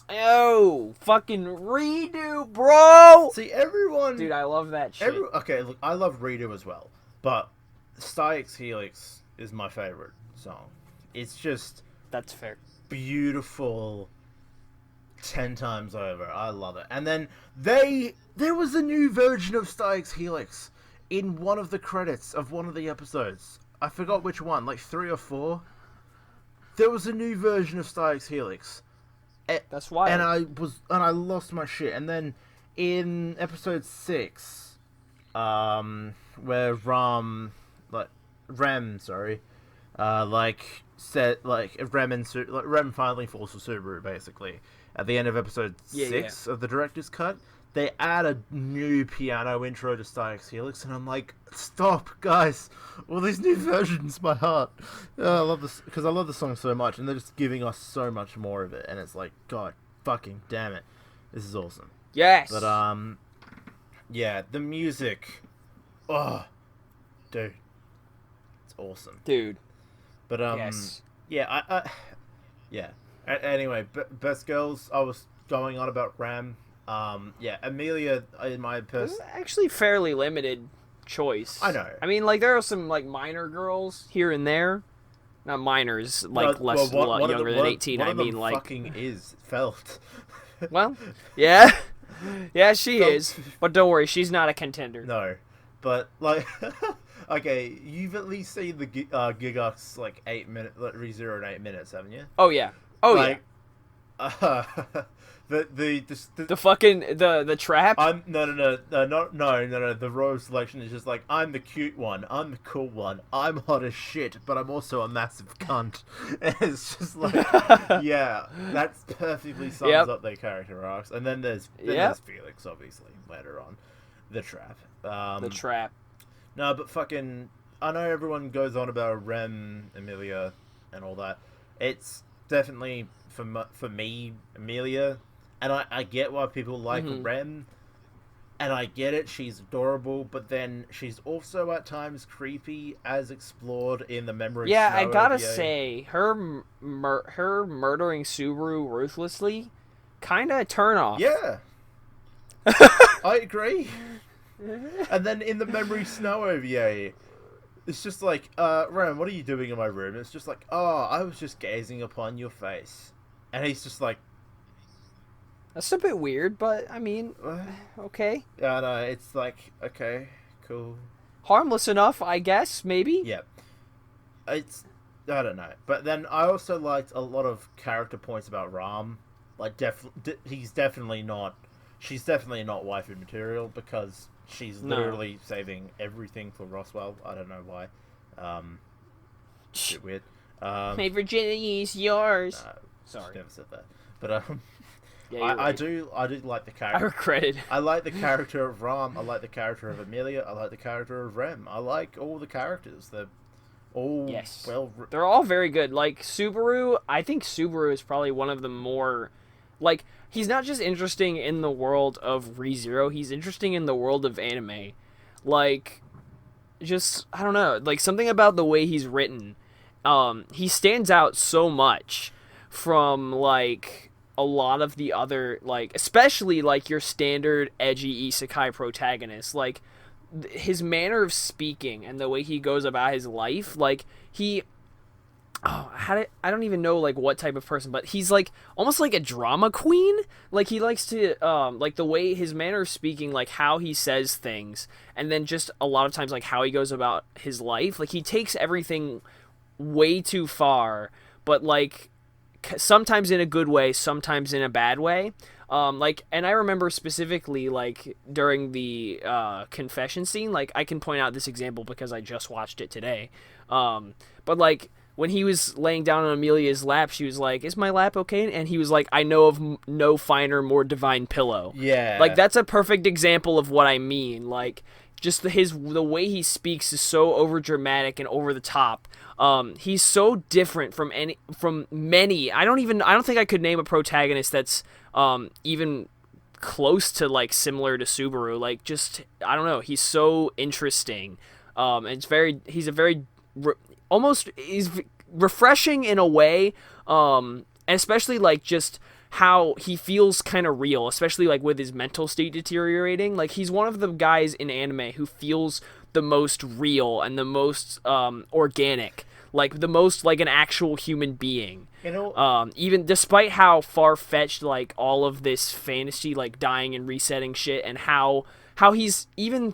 Oh, fucking redo, bro! See, everyone. Dude, I love that shit. Okay, look, I love redo as well, but Styx Helix is my favorite song. It's just That's fair. beautiful 10 times over. I love it. And then there was a new version of Styx Helix in one of the credits of one of the episodes. I forgot which one, like 3 or 4. There was a new version of Styx Helix. That's why. And I lost my shit. And then in episode 6, where Rem Rem finally falls for Subaru, basically. At the end of episode 6 of the director's cut, they add a new piano intro to Styx Helix, and I'm like, stop, guys! All these new versions, my heart. I love this because I love the song so much, and they're just giving us so much more of it, and it's like, God, fucking damn it, this is awesome. Yes. But yeah, the music, oh, dude, it's awesome, dude. But yes. Yeah, yeah. Anyway, best girls. I was going on about Ram. Yeah, Amelia in my actually fairly limited choice. I know. I mean, like there are some like minor girls here and there. Not minors, like younger than 18. I mean, like fucking is Felt. Well, yeah, yeah, she is. But don't worry, she's not a contender. No, but like, okay, you've at least seen the Gigox like 8 minutes, like ReZero in 8 minutes, haven't you? Oh yeah. Oh like, yeah. The fucking the trap. No. The royal selection is just like, I'm the cute one, I'm the cool one, I'm hot as shit, but I'm also a massive cunt. And it's just like, yeah, that's perfectly sums up their character arcs. And then there's Felix, obviously, later on, the trap. The trap. No, but fucking, I know everyone goes on about Rem, Amelia, and all that. It's definitely for me, Amelia. And I get why people like Rem, and I get it, she's adorable, but then she's also at times creepy, as explored in the Memory Snow I gotta OVA. say, her murdering Subaru ruthlessly, kinda a turn off. Yeah. I agree. And then in the Memory Snow OVA, it's just like, Rem, what are you doing in my room? And it's just like, oh, I was just gazing upon your face. And he's just like, that's a bit weird, but I mean, okay. Yeah, no, it's like, okay, cool. Harmless enough, I guess, maybe? Yeah. It's, I don't know. But then I also liked a lot of character points about Ram. Like, she's definitely not waifu material, because she's literally saving everything for Roswell. I don't know why. It's a bit weird. My virginity is yours. Sorry. Never said that. But, yeah, I do like the character. I regret it. I like the character of Ram. I like the character of Amelia. I like the character of Rem. I like all the characters. They're all they're all very good. Like Subaru, I think Subaru is probably one of the more, like, he's not just interesting in the world of ReZero. He's interesting in the world of anime. Like, just I don't know. Like something about the way he's written. He stands out so much from like a lot of the other, like, especially like your standard edgy isekai protagonist. Like his manner of speaking and the way he goes about his life, like he oh, I don't even know like what type of person, but he's like almost like a drama queen. Like he likes to like the way his manner of speaking, like how he says things, and then just a lot of times like how he goes about his life. Like he takes everything way too far, but like sometimes in a good way, sometimes in a bad way. Like, and I remember specifically, like, during the confession scene, like, I can point out this example because I just watched it today. But, like, when he was laying down on Amelia's lap, she was like, "Is my lap okay?" And he was like, "I know of no finer, more divine pillow." Like, Yeah. that's a perfect example of what I mean. Like, just the way he speaks is so over dramatic and over the top. He's so different from many. I don't think I could name a protagonist that's even close to like similar to Subaru. Like just I don't know. He's so interesting. He's a very almost he's refreshing in a way. And especially like just how he feels kind of real, especially like with his mental state deteriorating. Like he's one of the guys in anime who feels the most real and the most organic, like the most like an actual human being. You know, Even despite how far-fetched like all of this fantasy like dying and resetting shit, and how he's even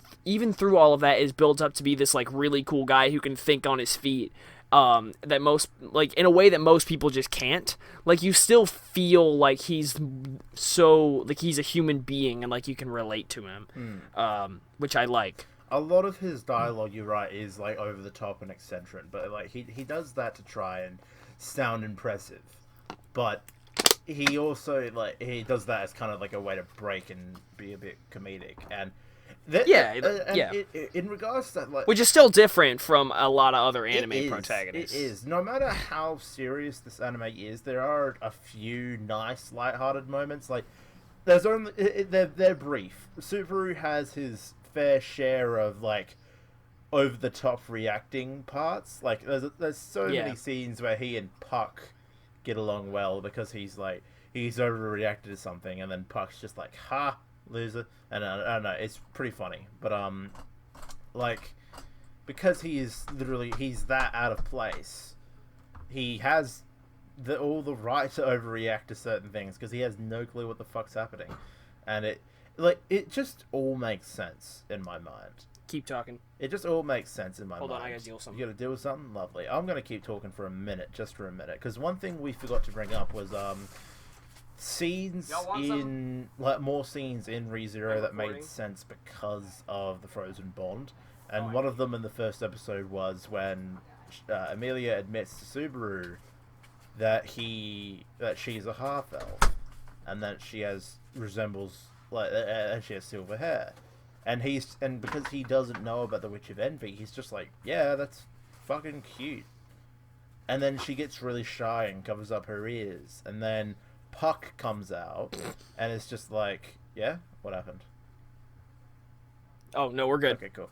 through all of that is built up to be this like really cool guy who can think on his feet, that most like in a way that most people just can't. Like you still feel like he's so like he's a human being and like you can relate to him, which I like. a lot of his dialogue, you're right, is like over the top and eccentric, but like he does that to try and sound impressive. But he also like he does that as kind of like a way to break and be a bit comedic. And in regards to that, like, Which is still different from a lot of other anime it protagonists. It is. No matter how serious this anime is, there are a few nice, lighthearted moments. Like, there's only they're brief. Subaru has his fair share of like over the top reacting parts. Like, there's so many scenes where he and Puck get along well because he's overreacted to something, and then Puck's just like, "Ha, loser," and I don't know, it's pretty funny. But like, because he's that out of place, he has all the right to overreact to certain things because he has no clue what the fuck's happening, and it just all makes sense in my mind. Keep talking. It just all makes sense in my mind. Hold on, I gotta deal with something. You gotta deal with something? Lovely. I'm gonna keep talking for a minute, because one thing we forgot to bring up was scenes in like more scenes in ReZero that made sense because of the Frozen Bond, and one of them in the first episode was when Amelia admits to Subaru that she's a half elf, and that she resembles she has silver hair, and because he doesn't know about the Witch of Envy, he's just like, yeah, that's fucking cute. And then she gets really shy and covers up her ears, and then Puck comes out, and it's just like, yeah, what happened? Oh no, we're good. Okay, cool.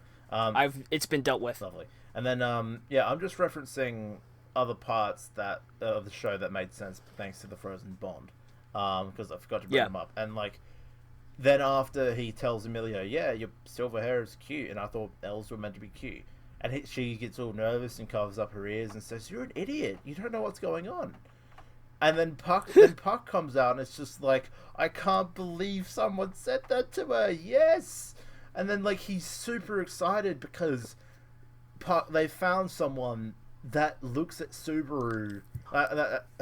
It's been dealt with. Lovely. And then I'm just referencing other parts of the show that made sense thanks to the Frozen Bond, because I forgot to bring them up. And like, then after he tells Amelia, yeah, your silver hair is cute, and I thought elves were meant to be cute, and she gets all nervous and covers up her ears and says, "You're an idiot. You don't know what's going on." And then Puck comes out, and it's just like, I can't believe someone said that to her. Yes. And then like he's super excited because they found someone that looks at Subaru,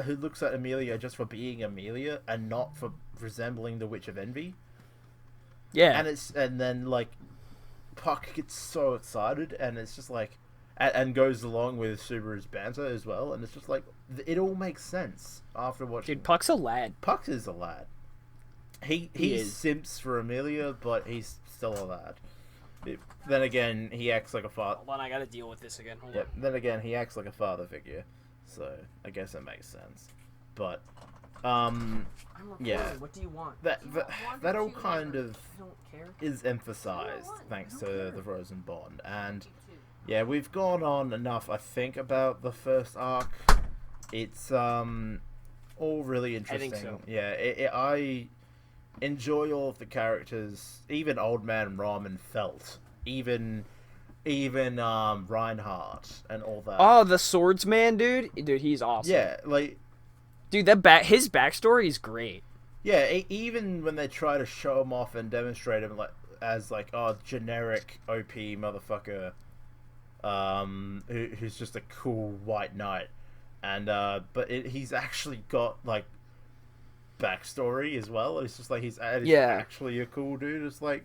who looks at Amelia just for being Amelia and not for resembling the Witch of Envy. Yeah. And then like Puck gets so excited, and it's just like, and goes along with Subaru's banter as well, and it's just like, it all makes sense after watching. Dude, Puck's a lad. Puck is a lad. He simps for Amelia, but he's still a lad. Then again, he acts like a father. Hold on, I gotta deal with this again. Hold on. Then again, he acts like a father figure, so I guess it makes sense. But I'm recording. What do you want? That all kind of is emphasized thanks to the Frozen Bond, and yeah, we've gone on enough, I think, about the first arc. It's all really interesting. I think so. Yeah, I enjoy all of the characters, even Old Man Rom and Felt, even even Reinhardt and all that. Oh, the swordsman, dude. Dude, he's awesome. Yeah, like, Dude, his backstory is great. yeah, even when they try to show him off and demonstrate him like as like generic OP motherfucker, who's just a cool white knight, and he's actually got like backstory as well. It's just like he's actually a cool dude. It's like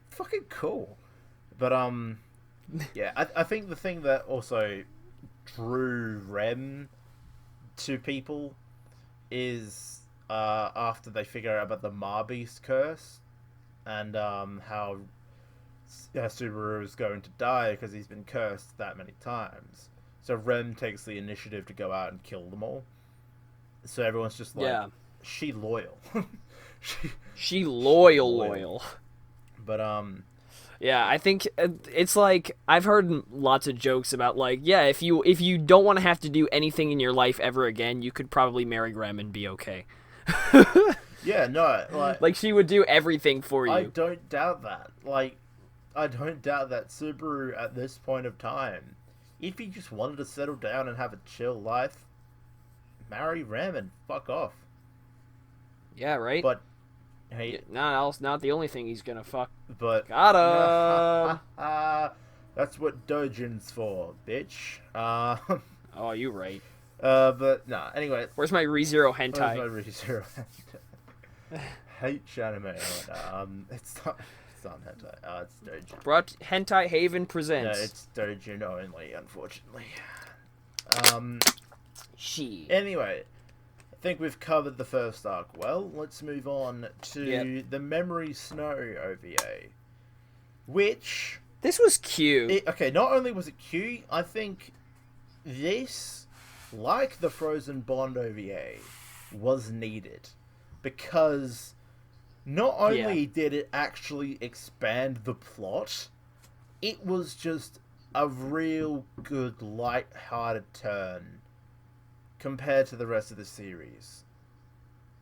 fucking cool. But yeah, I think the thing that also drew Rem to people is after they figure out about the Marbeast curse and how Subaru is going to die because he's been cursed that many times. So Rem takes the initiative to go out and kill them all. So everyone's just like, she loyal. she loyal. But yeah, I think it's like I've heard lots of jokes about like, yeah, if you don't want to have to do anything in your life ever again, you could probably marry Rem and be okay. Yeah, no, like she would do everything for you. I don't doubt that. Like, I don't doubt that Subaru at this point of time, if he just wanted to settle down and have a chill life, marry Rem and fuck off. Yeah, right. But hey, not the only thing he's gonna fuck. But got him. That's what Dojin's for, bitch. Oh, you right. But nah. Anyway, where's my ReZero hentai? Where's my ReZero hentai? Hate anime. It's not hentai. It's Dojin. Brought Hentai Haven presents. No, it's Dojin only, unfortunately. Anyway, I think we've covered the first arc well. Let's move on to the Memory Snow OVA, which this was cute. Okay, not only was it cute, I think this, like the Frozen Bond OVA, was needed because not only did it actually expand the plot, it was just a real good light-hearted turn compared to the rest of the series.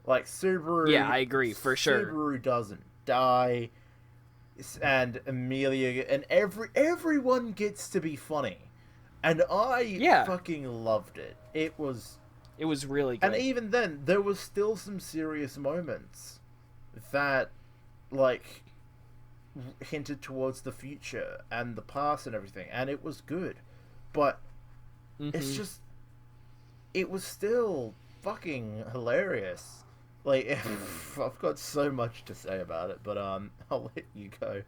Like, Subaru... Yeah, I agree, for sure. Subaru doesn't die, and Amelia... And everyone gets to be funny. And I fucking loved it. It was really good. And even then, there was still some serious moments that, like, hinted towards the future and the past and everything. And it was good. But it's just... It was still fucking hilarious. Like, I've got so much to say about it, but I'll let you go.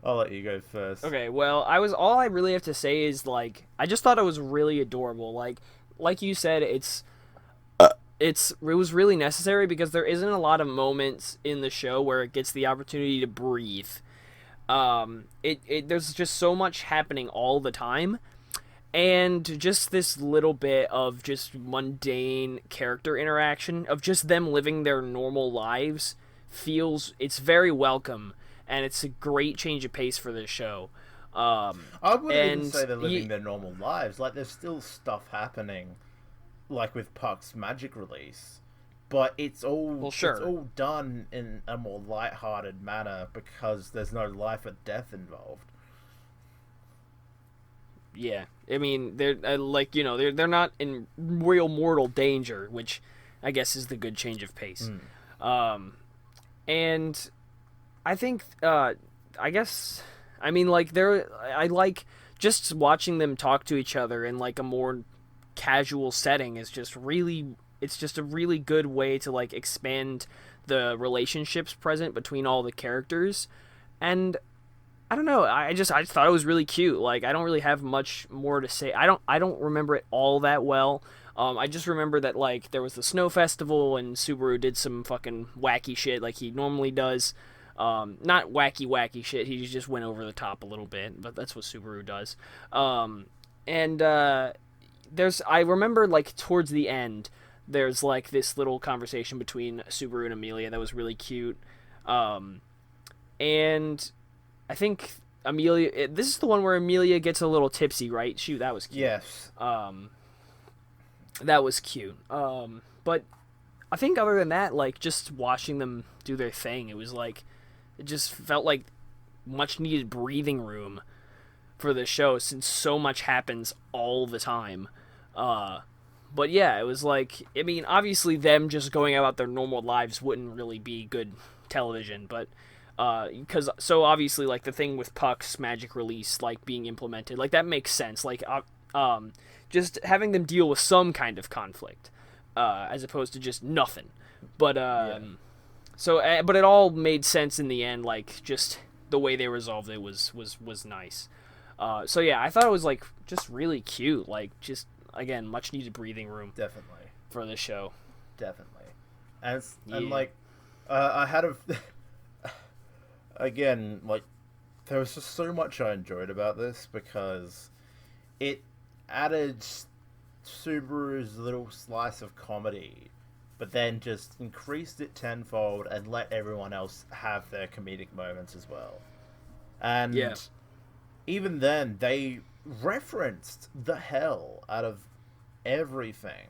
I'll let you go first. Okay, well, all I really have to say is, like, I just thought it was really adorable. Like you said, it was really necessary because there isn't a lot of moments in the show where it gets the opportunity to breathe. There's just so much happening all the time. And just this little bit of just mundane character interaction, of just them living their normal lives, it's very welcome, and it's a great change of pace for this show. I wouldn't even say they're living their normal lives. Like, there's still stuff happening, like with Puck's magic release, but it's all it's all done in a more light-hearted manner because there's no life or death involved. Yeah, I mean, they're they're not in real mortal danger, which I guess is the good change of pace. And I think, I like just watching them talk to each other in like a more casual setting is just really, it's just a really good way to like expand the relationships present between all the characters. And I don't know. I just thought it was really cute. Like, I don't really have much more to say. I don't remember it all that well. I just remember that, like, there was the snow festival and Subaru did some fucking wacky shit like he normally does. Not wacky shit. He just went over the top a little bit, but that's what Subaru does. I remember, like, towards the end, there's, like, this little conversation between Subaru and Amelia that was really cute. And I think Amelia... This is the one where Amelia gets a little tipsy, right? Shoot, that was cute. Yes. That was cute. But I think other than that, like, just watching them do their thing, it was like... It just felt like much-needed breathing room for the show since so much happens all the time. But yeah, it was like, I mean, obviously them just going about their normal lives wouldn't really be good television, but because so obviously like the thing with Puck's magic release like being implemented, like that makes sense. Like just having them deal with some kind of conflict as opposed to just nothing. But but it all made sense in the end. Like just the way they resolved it was nice. So yeah, I thought it was like just really cute. Like just again, much needed breathing room. Definitely for the show. Definitely, and like I had a again like there was just so much I enjoyed about this because it added Subaru's little slice of comedy, but then just increased it tenfold and let everyone else have their comedic moments as well. And even then, they referenced the hell out of everything.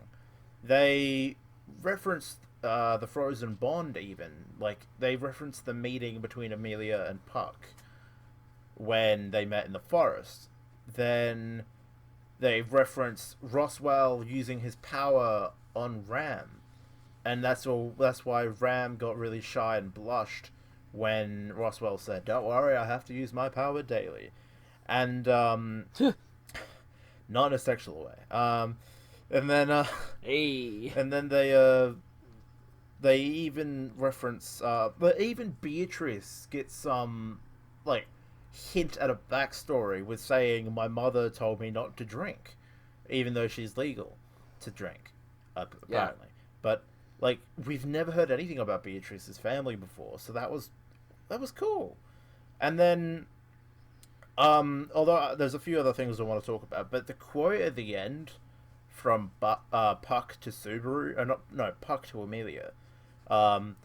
They referenced the Frozen Bond even. Like, they referenced the meeting between Amelia and Puck when they met in the forest. Then they referenced Roswell using his power on Ram. And that's why Ram got really shy and blushed when Roswell said, "Don't worry, I have to use my power daily." And, not in a sexual way. And then, hey. And then they even reference, but even Beatrice gets some, like, hint at a backstory with saying, "My mother told me not to drink," even though she's legal to drink, apparently. Yeah. But, like, we've never heard anything about Beatrice's family before, so that was cool. And then, although there's a few other things I want to talk about, but the quote at the end from Puck to Subaru, Puck to Amelia, the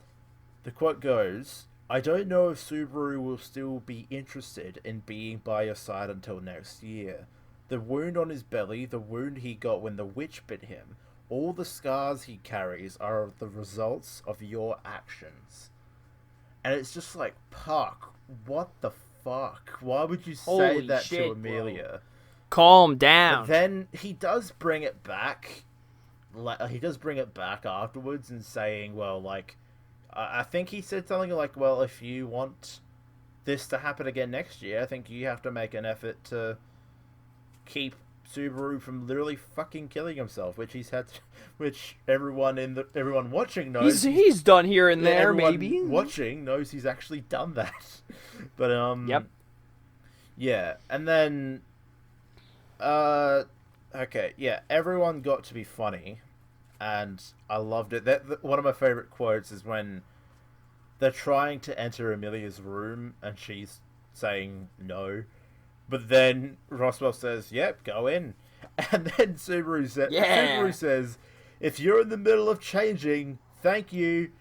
quote goes, "I don't know if Subaru will still be interested in being by your side until next year. The wound on his belly, the wound he got when the witch bit him, all the scars he carries are the results of your actions." And it's just like, Puck, what the fuck? Why would you say that to Amelia? Bro. Calm down. But then he does bring it back. He does bring it back afterwards and saying, well, like, I think he said something like, well, if you want this to happen again next year, I think you have to make an effort to keep Subaru from literally fucking killing himself, which everyone watching knows he's done here and there. Maybe watching knows he's actually done that. But yep. Yeah, and then okay, yeah, everyone got to be funny, and I loved it. One of my favorite quotes is when they're trying to enter Amelia's room and she's saying no. But then Roswell says, "Yep, go in." And then Subaru says, "If you're in the middle of changing, thank you."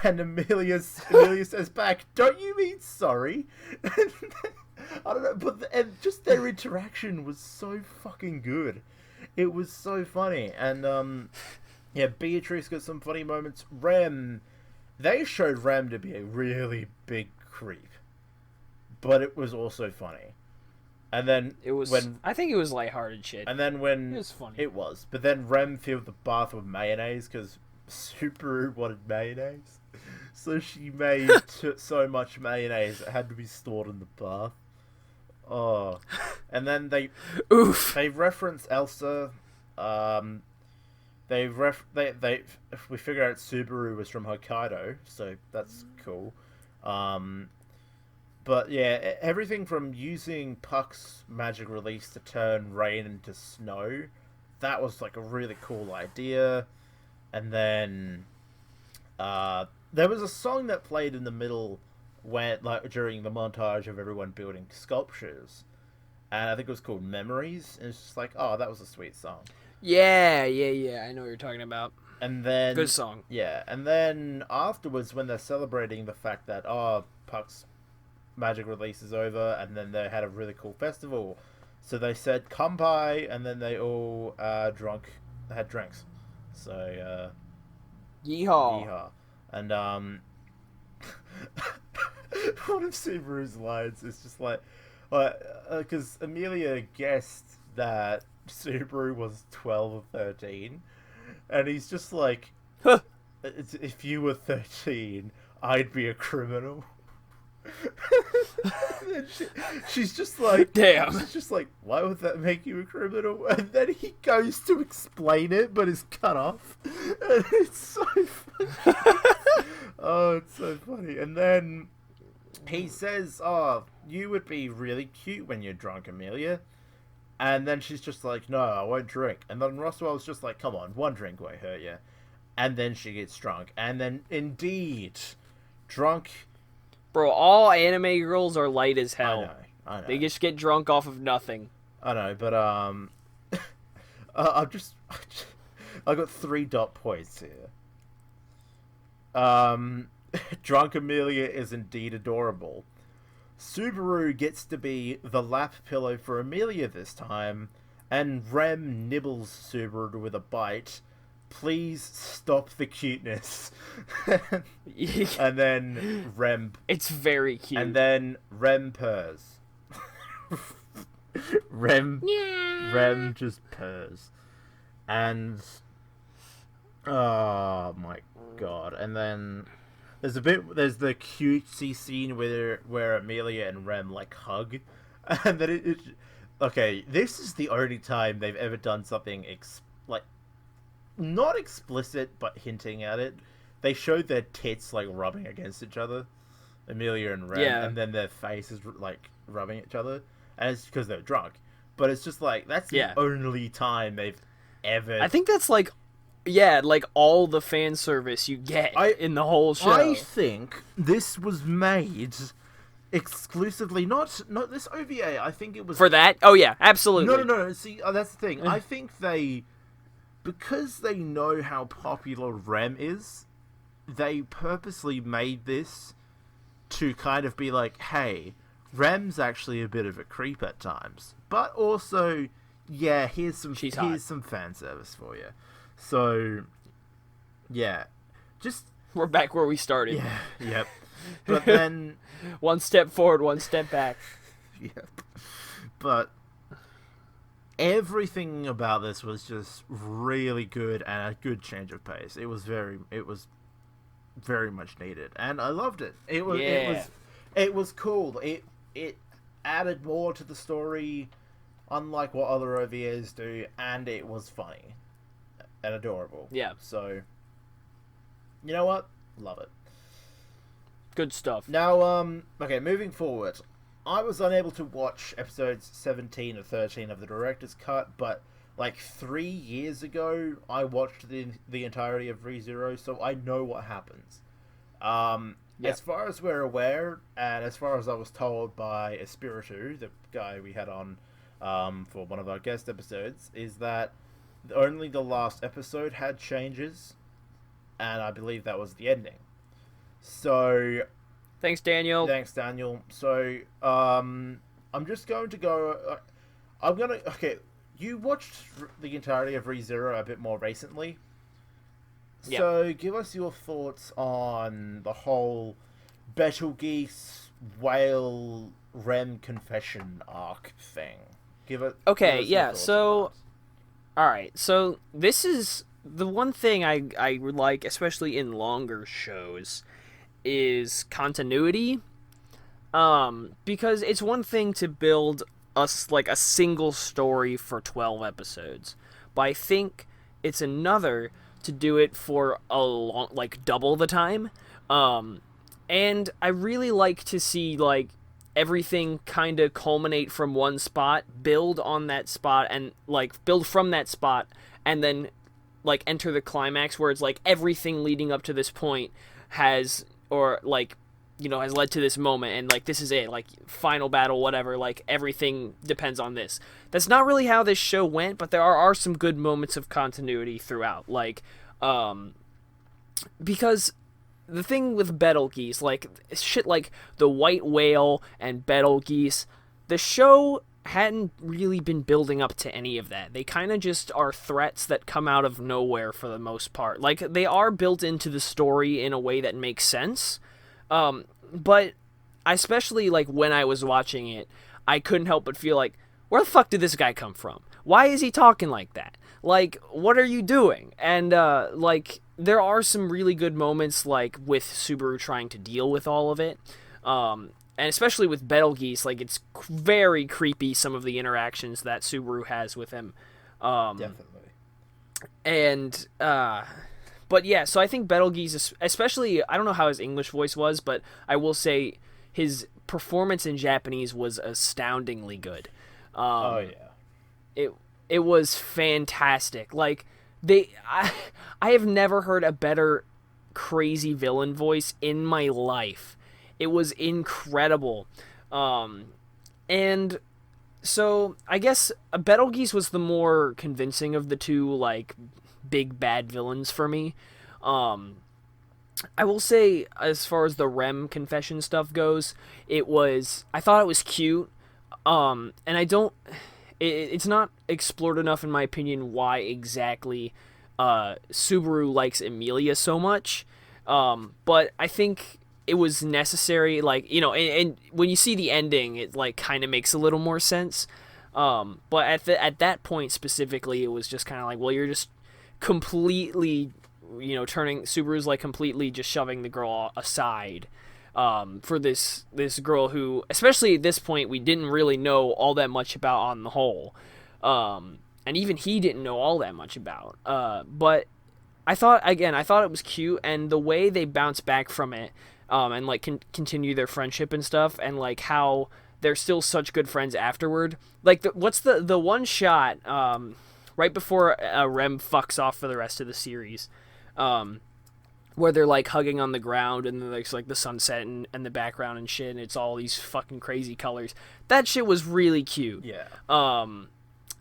And Amelia says back, "Don't you mean sorry?" And I don't know, but just their interaction was so fucking good. It was so funny. And, yeah, Beatrice got some funny moments. They showed Ram to be a really big creep. But it was also funny. And then I think it was lighthearted shit. And then when it was funny. It was. But then Rem filled the bath with mayonnaise because Subaru wanted mayonnaise. So she made so much mayonnaise it had to be stored in the bath. Oh. And then they reference Elsa. We figure out Subaru was from Hokkaido, so that's cool. But yeah, everything from using Puck's magic release to turn rain into snow, that was like a really cool idea. And then there was a song that played in the middle during the montage of everyone building sculptures, and I think it was called Memories, and it's just like, oh, that was a sweet song. Yeah, I know what you're talking about. And then good song. Yeah, and then afterwards when they're celebrating the fact that Puck's magic release is over, and then they had a really cool festival, so they said "Kampai," and then they all had drinks. So yeehaw. And one of Subaru's lines is just like, Because Amelia guessed that Subaru was 12 or 13, and he's just like, Huh. if you were 13, I'd be a criminal. And she's just like, Damn. She's just like, why would that make you a criminal? And then he goes to explain it, but is cut off. And it's so funny. Oh, it's so funny. And then he says, "Oh, you would be really cute when you're drunk, Amelia." And then she's just like, "No, I won't drink." And then Roswell's just like, "Come on, one drink won't hurt you." And then she gets drunk. And then, indeed, drunk... Bro, all anime girls are light as hell. I know. They just get drunk off of nothing. I know, but, I got 3 dot points here. Drunk Amelia is indeed adorable. Subaru gets to be the lap pillow for Amelia this time, and Rem nibbles Subaru with a bite. Please stop the cuteness. And then Rem... It's very cute. And then Rem purrs. Rem just purrs. And... oh my god. And then... there's the cutesy scene where Amelia and Rem, like, hug. And then okay, this is the only time they've ever done something, not explicit, but hinting at it. They showed their tits, like, rubbing against each other. Amelia and Rem. Yeah. And then their faces, like, rubbing each other. And it's because they're drunk. But it's just, like, that's the only time they've ever... I think that's, like... yeah, like, all the fan service you get in the whole show. I think this was made exclusively, not this OVA, I think it was... for that? Oh, yeah, absolutely. No, see, that's the thing. I think because they know how popular Rem is, they purposely made this to kind of be like, hey, Rem's actually a bit of a creep at times. But also, yeah, here's some fan service for you. So, yeah, just... we're back where we started. Yeah, yep. But then... one step forward, one step back. Yep. But everything about this was just really good and a good change of pace. It was very much needed, and I loved it. It was cool. It added more to the story, unlike what other OVAs do, and it was funny and adorable. Yeah. So, you know what? Love it. Good stuff. Now, okay, moving forward. I was unable to watch episodes 17 or 13 of the director's cut, but, like, 3 years ago, I watched the entirety of ReZero, so I know what happens. As far as we're aware, and as far as I was told by Espiritu, the guy we had on for one of our guest episodes, is that only the last episode had changes, and I believe that was the ending. So... Thanks, Daniel. So, I'm just going to go... okay, you watched the entirety of ReZero a bit more recently. Yep. So, give us your thoughts on the whole Betelgeuse whale Rem confession arc thing. Okay, yeah, so... alright, so this is... the one thing I like, especially in longer shows, is continuity. Because it's one thing to build a single story for 12 episodes, but I think it's another to do it for a long, double the time. And I really like to see, everything kind of culminate from one spot, build on that spot, and, build from that spot, and then, enter the climax where it's, everything leading up to this point has led to this moment, and, this is it, final battle, whatever, everything depends on this. That's not really how this show went, but there are some good moments of continuity throughout, because the thing with Betelgeuse, shit like the White Whale and Betelgeuse, the show hadn't really been building up to any of that. They kind of just are threats that come out of nowhere for the most part. They are built into the story in a way that makes sense, but especially, when I was watching it, I couldn't help but feel like, where the fuck did this guy come from? Why is he talking like that? Like, what are you doing? And, like, there are some really good moments, like, with Subaru trying to deal with all of it. And especially with Betelgeuse, like, it's very creepy, some of the interactions that Subaru has with him. Definitely. And, but yeah, so I think Betelgeuse, especially, I don't know how his English voice was, but I will say his performance in Japanese was astoundingly good. Oh, yeah. It was fantastic. Like, I have never heard a better crazy villain voice in my life. It was incredible. And so I guess Betelgeuse was the more convincing of the two, like, big bad villains for me. I will say, as far as the Rem confession stuff goes, I thought it was cute. And it's not explored enough, in my opinion, why exactly Subaru likes Emilia so much. But I think it was necessary, like, you know, and when you see the ending, it, like, kind of makes a little more sense. But at that point specifically, it was just kind of like, well, you're just completely, you know, Subaru's, like, completely just shoving the girl aside. For this girl who, especially at this point, we didn't really know all that much about on the whole. And even he didn't know all that much about. But I thought it was cute, and the way they bounce back from it, and, like, continue their friendship and stuff, and, like, how they're still such good friends afterward. Like, what's the one shot, right before Rem fucks off for the rest of the series, where they're, like, hugging on the ground, and then there's, like, the sunset and the background and shit, and it's all these fucking crazy colors. That shit was really cute. Yeah.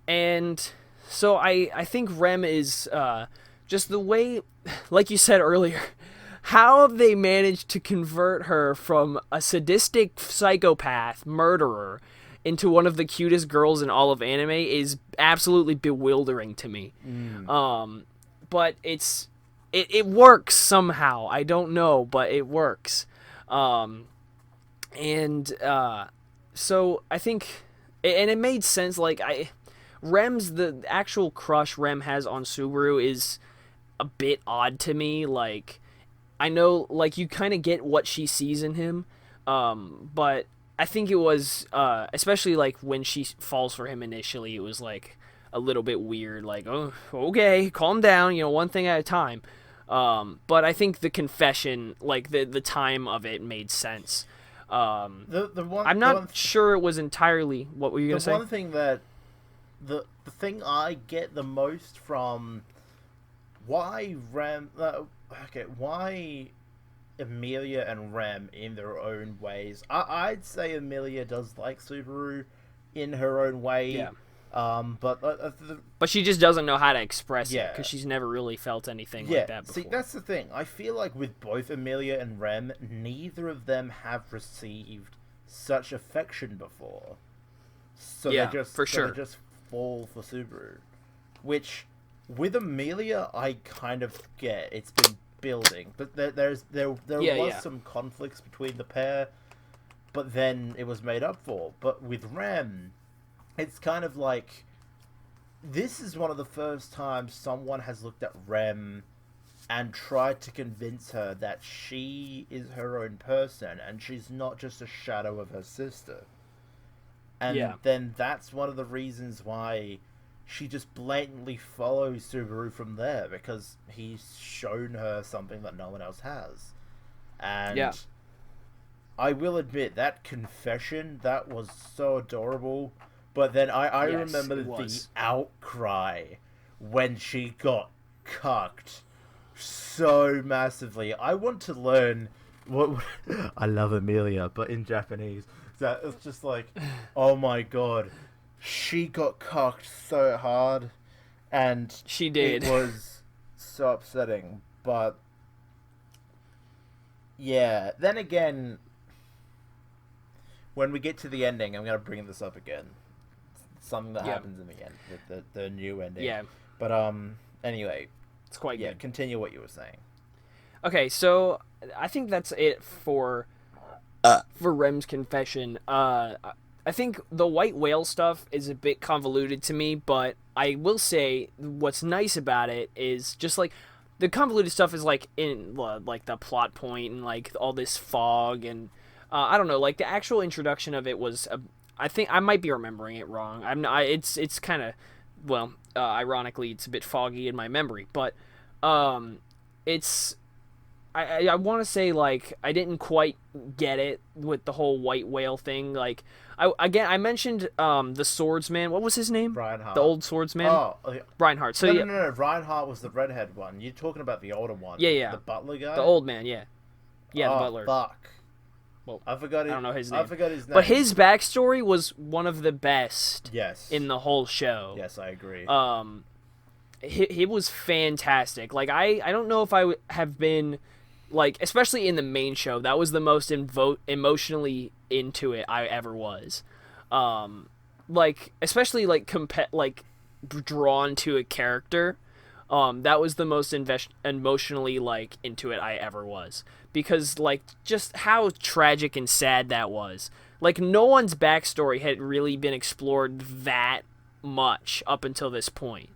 And so I think Rem is, just the way, like you said earlier, how they managed to convert her from a sadistic psychopath murderer into one of the cutest girls in all of anime is absolutely bewildering to me. But it works somehow. I don't know, but it works. So I think, and it made sense. Like, the actual crush Rem has on Subaru is a bit odd to me. Like, I know, like, you kind of get what she sees in him, but I think it was, especially, like, when she falls for him initially, it was, like, a little bit weird. Like, oh, okay, calm down, you know, one thing at a time. But I think the confession, like, the time of it made sense. I'm not sure it was entirely. What were you gonna say? The one thing that the thing I get the most from why why Emilia and Rem in their own ways. I'd say Emilia does like Subaru in her own way. Yeah. But she just doesn't know how to express it, because she's never really felt anything like that before. See, that's the thing. I feel like with both Emilia and Rem, neither of them have received such affection before. So they just fall for Subaru. Which, with Emilia, I kind of get. It's been building. But there was some conflicts between the pair, but then it was made up for. But with Rem, it's kind of like, this is one of the first times someone has looked at Rem and tried to convince her that she is her own person and she's not just a shadow of her sister. And then that's one of the reasons why she just blatantly follows Subaru from there, because he's shown her something that no one else has. And I will admit, that confession, that was so adorable. But then I remember the outcry when she got cucked so massively. I want to learn what I love Emilia, but in Japanese, that it's just like, oh my god, she got cucked so hard, and she did. It was so upsetting. But yeah, then again, when we get to the ending, I'm gonna bring this up again. Something that happens in the end with the new ending. Yeah. But anyway, it's quite good. Continue what you were saying. Okay, so I think that's it for Rem's confession. I think the white whale stuff is a bit convoluted to me, but I will say what's nice about it is just like the convoluted stuff is like in like the plot point and like all this fog and I don't know, like the actual introduction of it was I think I might be remembering it wrong. I'm not, it's kind of ironically it's a bit foggy in my memory, but it's I want to say like I didn't quite get it with the whole white whale thing. Like I mentioned the swordsman. What was his name? Reinhardt. The old swordsman. Oh, Reinhardt. So no. Reinhardt was the redhead one. You're talking about the older one. Yeah. The butler guy. The old man. Yeah. Yeah, the oh, butler. Fuck. Well, I forgot. I don't know his name. I forgot his name. But his backstory was one of the best. Yes. In the whole show. Yes, I agree. He was fantastic. Like I don't know if I have been. Like, especially in the main show, that was the most emotionally into it I ever was. Like, especially, like, drawn to a character. That was the most emotionally, like, into it I ever was. Because, like, just how tragic and sad that was. Like, no one's backstory had really been explored that much up until this point.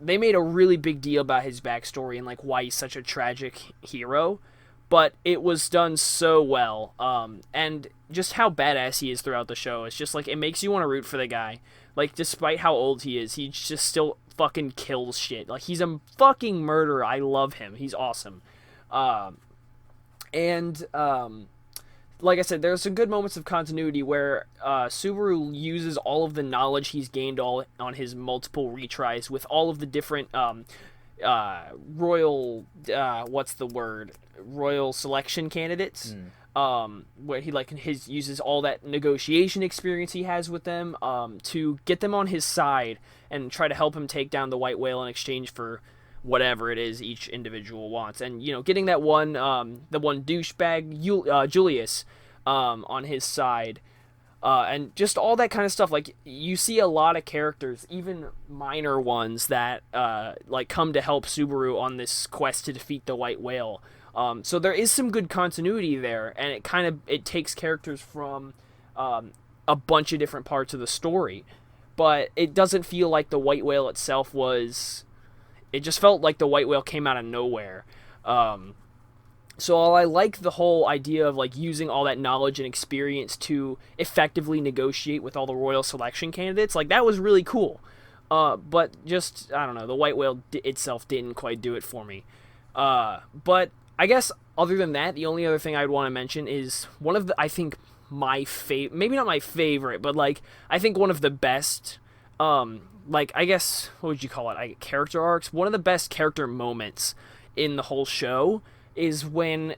They made a really big deal about his backstory and like why he's such a tragic hero, but it was done so well. And just how badass he is throughout the show. It's just like it makes you want to root for the guy. Like despite how old he is, he just still fucking kills shit. Like he's a fucking murderer. I love him. He's awesome. Like I said, there's some good moments of continuity where Subaru uses all of the knowledge he's gained all on his multiple retries with all of the different royal selection candidates. Where he uses all that negotiation experience he has with them to get them on his side and try to help him take down the white whale in exchange for whatever it is each individual wants. And getting that one the one douchebag Julius on his side and just all that kind of stuff. Like you see a lot of characters, even minor ones, that like come to help Subaru on this quest to defeat the white whale. So there is some good continuity there, and it takes characters from a bunch of different parts of the story, but it doesn't feel like the white whale itself was. It just felt like the white whale came out of nowhere. So while I like the whole idea of like using all that knowledge and experience to effectively negotiate with all the royal selection candidates, like that was really cool. But just, I don't know, the white whale itself didn't quite do it for me. But I guess other than that, the only other thing I'd want to mention is one of the, I think maybe not my favorite, but like I think one of the best like, I guess, what would you call it? Character arcs. One of the best character moments in the whole show is when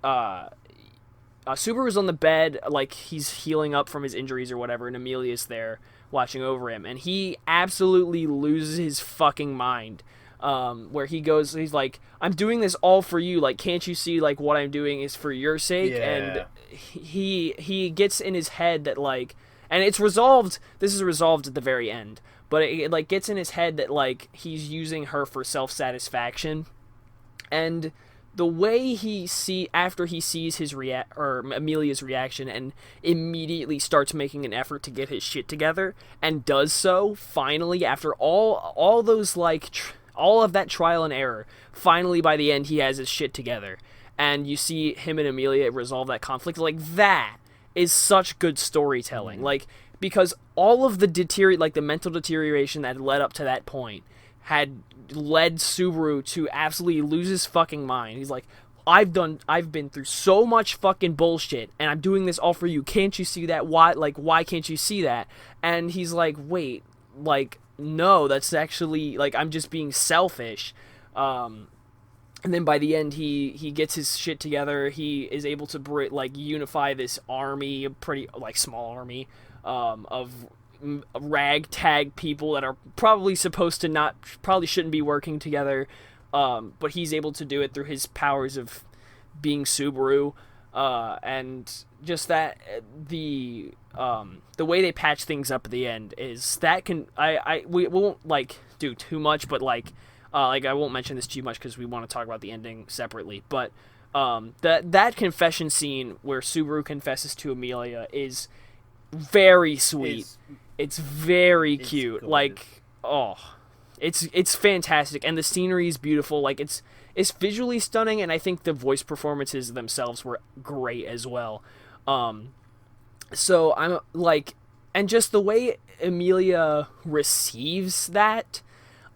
Subaru's on the bed, like, he's healing up from his injuries or whatever, and Amelia's there watching over him, and he absolutely loses his fucking mind. Where he's like, I'm doing this all for you, like, can't you see, like, what I'm doing is for your sake? Yeah. And he gets in his head that, like, and it's resolved, this is resolved at the very end, but it like gets in his head that like he's using her for self-satisfaction, and the way after he sees his Amelia's reaction and immediately starts making an effort to get his shit together and does so finally after all those like all of that trial and error, finally by the end he has his shit together, and you see him and Amelia resolve that conflict. Like that is such good storytelling. Like, because all of the the mental deterioration that led up to that point had led Subaru to absolutely lose his fucking mind. He's like, I've been through so much fucking bullshit, and I'm doing this all for you. Can't you see that? Why can't you see that? And he's like, wait, like, no, that's actually, like, I'm just being selfish. And then by the end, he gets his shit together. He is able to unify this army, a pretty like small army, of ragtag people that are probably shouldn't be working together. But he's able to do it through his powers of being Subaru, and just that the way they patch things up at the end is that we won't like do too much, but like I won't mention this too much because we want to talk about the ending separately. But that confession scene where Subaru confesses to Amelia is very sweet. It's very It's cute. gorgeous. Like, oh, it's fantastic, and the scenery is beautiful. Like, it's visually stunning, and I think the voice performances themselves were great as well. Um, so I'm like, and just the way Emilia receives that,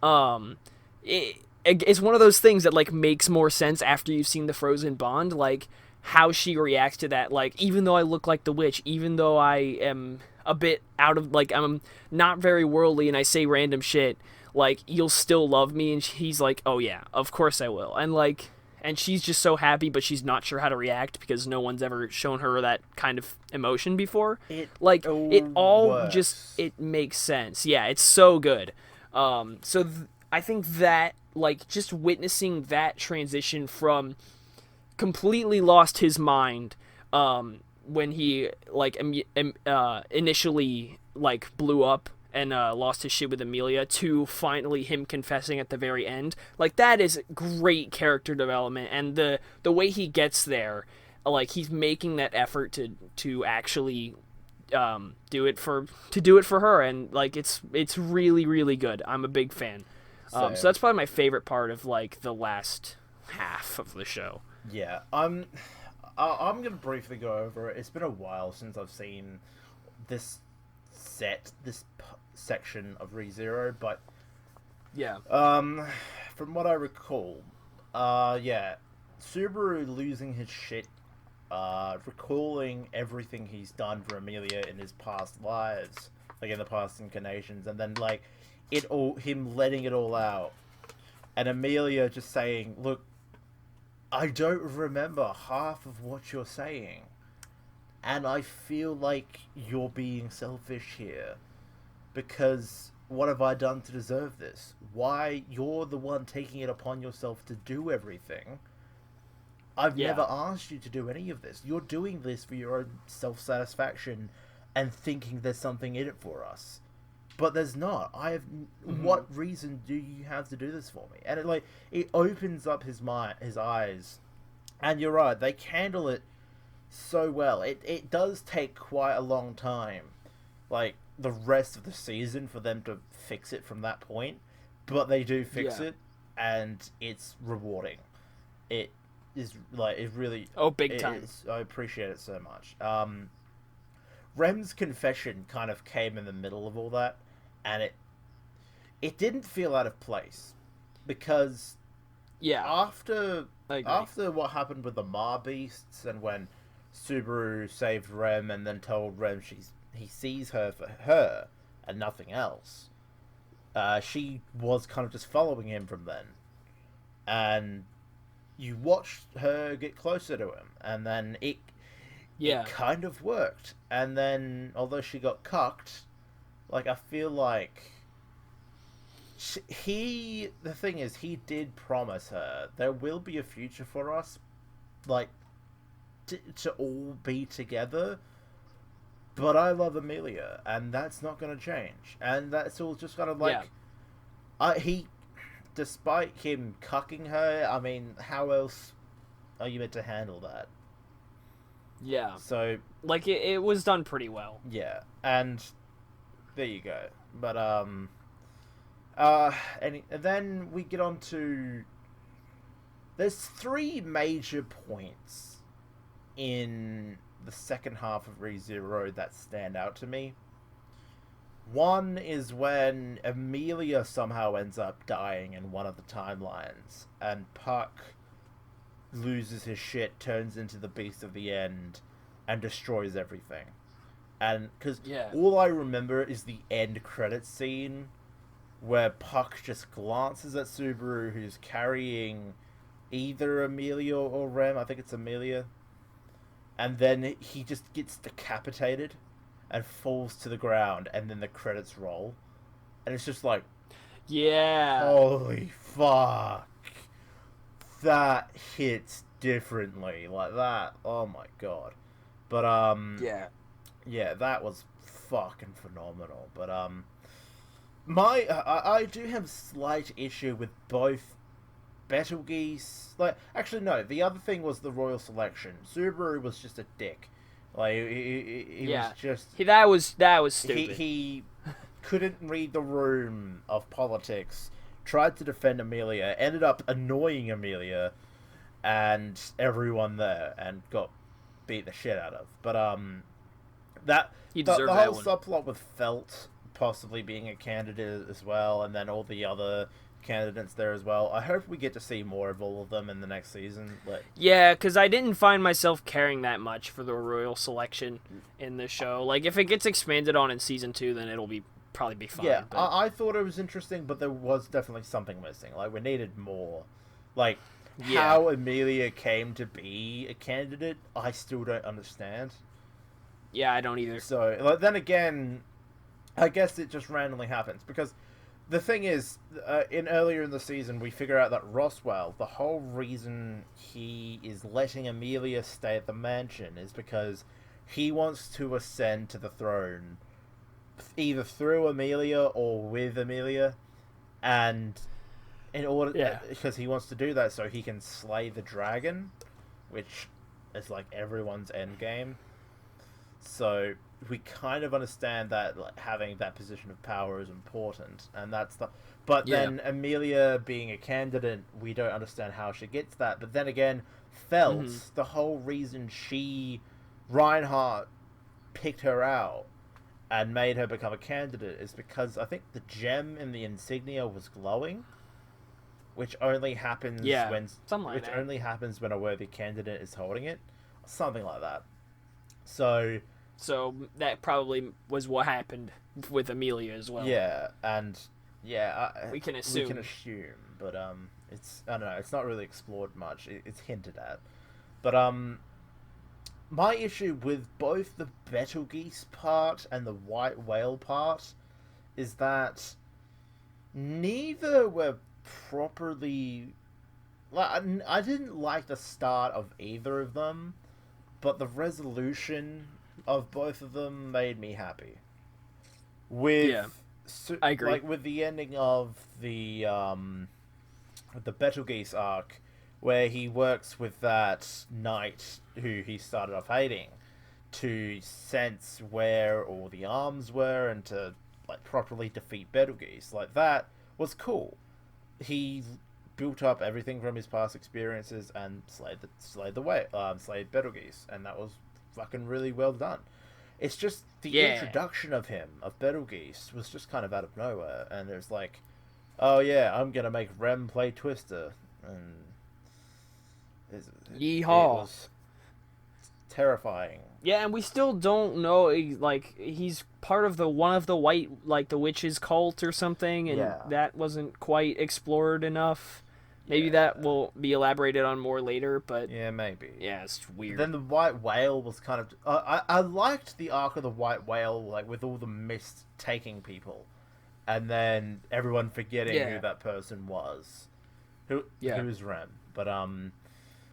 um, it's one of those things that like makes more sense after you've seen the Frozen Bond, like how she reacts to that. Like, even though I look like the witch, even though I am a bit out of, like, I'm not very worldly and I say random shit, like, you'll still love me. And he's like, oh yeah, of course I will. And like, and she's just so happy, but she's not sure how to react because no one's ever shown her that kind of emotion before. Like, it all just, it makes sense. Yeah, it's so good. I think that, like, just witnessing that transition from completely lost his mind, when he, like, initially, like, blew up and lost his shit with Amelia, to finally him confessing at the very end. Like, that is great character development, and the way he gets there, like, he's making that effort to actually do it for her, and like, it's really, really good. I'm a big fan. So that's probably my favorite part of, like, the last half of the show. Yeah, I'm gonna briefly go over it. It's been a while since I've seen this section of ReZero, but Yeah. from what I recall, yeah, Subaru losing his shit, recalling everything he's done for Amelia in his past lives, like in the past incarnations, and then like him letting it all out, and Amelia just saying, "Look, I don't remember half of what you're saying, and I feel like you're being selfish here, because what have I done to deserve this? Why, you're the one taking it upon yourself to do everything. I've never asked you to do any of this. You're doing this for your own self-satisfaction and thinking there's something in it for us. But there's not. What reason do you have to do this for me?" And it opens up his eyes. And you're right, they handle it so well. It does take quite a long time, like the rest of the season, for them to fix it from that point. But they do fix it, and it's rewarding. It is like, it really, big time. I appreciate it so much. Rem's confession kind of came in the middle of all that, and it didn't feel out of place, because after what happened with the Ma Beasts, and when Subaru saved Rem and then told Rem he sees her for her and nothing else, she was kind of just following him from then, and you watched her get closer to him, and then it kind of worked. And then, although she got cucked, like, I feel like the thing is, he did promise her there will be a future for us, like, to all be together, but I love Amelia, and that's not going to change. And that's all just kind of like, despite him cucking her, I mean, how else are you meant to handle that? Yeah. So, like, it was done pretty well. Yeah, and there you go. But and then we get on to, there's 3 major points in the second half of ReZero that stand out to me. One is when Amelia somehow ends up dying in one of the timelines, and Puck loses his shit, turns into the Beast of the End, and destroys everything. And because all I remember is the end credits scene, where Puck just glances at Subaru, who's carrying either Amelia or Rem. I think it's Amelia. And then he just gets decapitated and falls to the ground, and then the credits roll. And it's just like, holy fuck. That hits differently. Like that. Oh my god. But, yeah, that was fucking phenomenal. But, I do have slight issue with both Betelgeuse. Like, actually, no, the other thing was the royal selection. Subaru was just a dick Like he Yeah, was just that was stupid. he couldn't read the room of politics. Tried to defend Amelia, ended up annoying Amelia and everyone there, and got beat the shit out of. But that He the deserved whole that one. subplot with Felt possibly being a candidate as well, and then all the other candidates there as well. I hope we get to see more of all of them in the next season. Yeah, because I didn't find myself caring that much for the royal selection in the show. Like, if it gets expanded on in season 2, then it'll probably be fine. Yeah, but... I thought it was interesting, but there was definitely something missing. Like, we needed more. Like, how Amelia came to be a candidate, I still don't understand. Yeah, I don't either. So, like, then again, I guess it just randomly happens. Because the thing is, earlier in the season, we figure out that Roswell, the whole reason he is letting Amelia stay at the mansion is because he wants to ascend to the throne either through Amelia or with Amelia, and in order because he wants to do that so he can slay the dragon, which is like everyone's end game. So we kind of understand that, like, having that position of power is important, and that's the. But then Amelia being a candidate, we don't understand how she gets that. But then again, Felt, the whole reason Reinhardt picked her out and made her become a candidate is because I think the gem in the insignia was glowing, which only happens only happens when a worthy candidate is holding it, something like that. So that probably was what happened with Amelia as well. Yeah, and we can assume, but it's, I don't know, it's not really explored much. It's hinted at, but my issue with both the Betelgeuse part and the White Whale part is that neither were properly. Like, I didn't like the start of either of them, but the resolution of both of them made me happy. I agree. Like with the ending of the Betelgeuse arc, where he works with that knight who he started off hating to sense where all the arms were and to, like, properly defeat Betelgeuse. Like, that was cool. He built up everything from his past experiences and slayed Betelgeuse, and that was fucking really well done. It's just the introduction of Betelgeuse was just kind of out of nowhere, and there's like, oh yeah, I'm gonna make Rem play Twister, and yeehaw. It was terrifying. Yeah, and we still don't know, like, he's part of one of the white, like, the witches cult or something, and that wasn't quite explored enough. Maybe that will be elaborated on more later, but... Yeah, maybe. Yeah, it's weird. Then the White Whale was kind of... I liked the arc of the White Whale, like, with all the mist taking people, and then everyone forgetting who that person was. Who was Rem. But,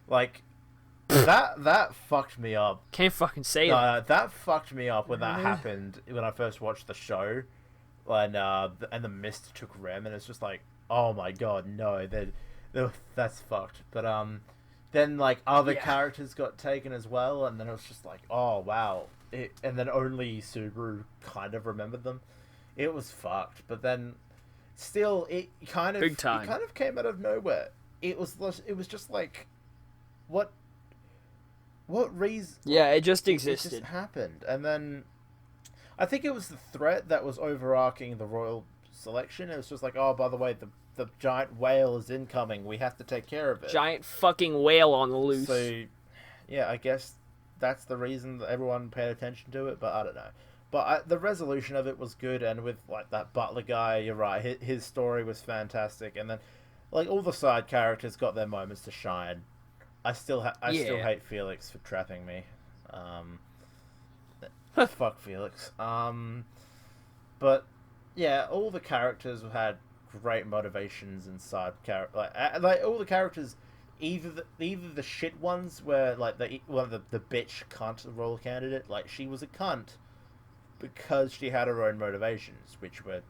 like... that fucked me up. Can't fucking say that. That fucked me up when that happened, when I first watched the show, and the mist took Rem, and it's just like, oh my god, no, that's fucked. But then, like, other characters got taken as well, and then it was just like, oh wow, and then only Subaru kind of remembered them. It was fucked. But then still, it kind of came out of nowhere. It was just like, what reason? Yeah, it just existed. It just happened. And then I think it was the threat that was overarching the royal selection. It was just like, oh, by the way, the giant whale is incoming. We have to take care of it. Giant fucking whale on the loose. So, yeah, I guess that's the reason that everyone paid attention to it, but I don't know. But the resolution of it was good, and with, like, that butler guy, you're right, his story was fantastic. And then, like, all the side characters got their moments to shine. I still hate Felix for trapping me. Fuck Felix. But yeah, all the characters had great motivations and side character. Like all the characters, either the shit ones where, like, the bitch cunt royal candidate, like, she was a cunt because she had her own motivations, which were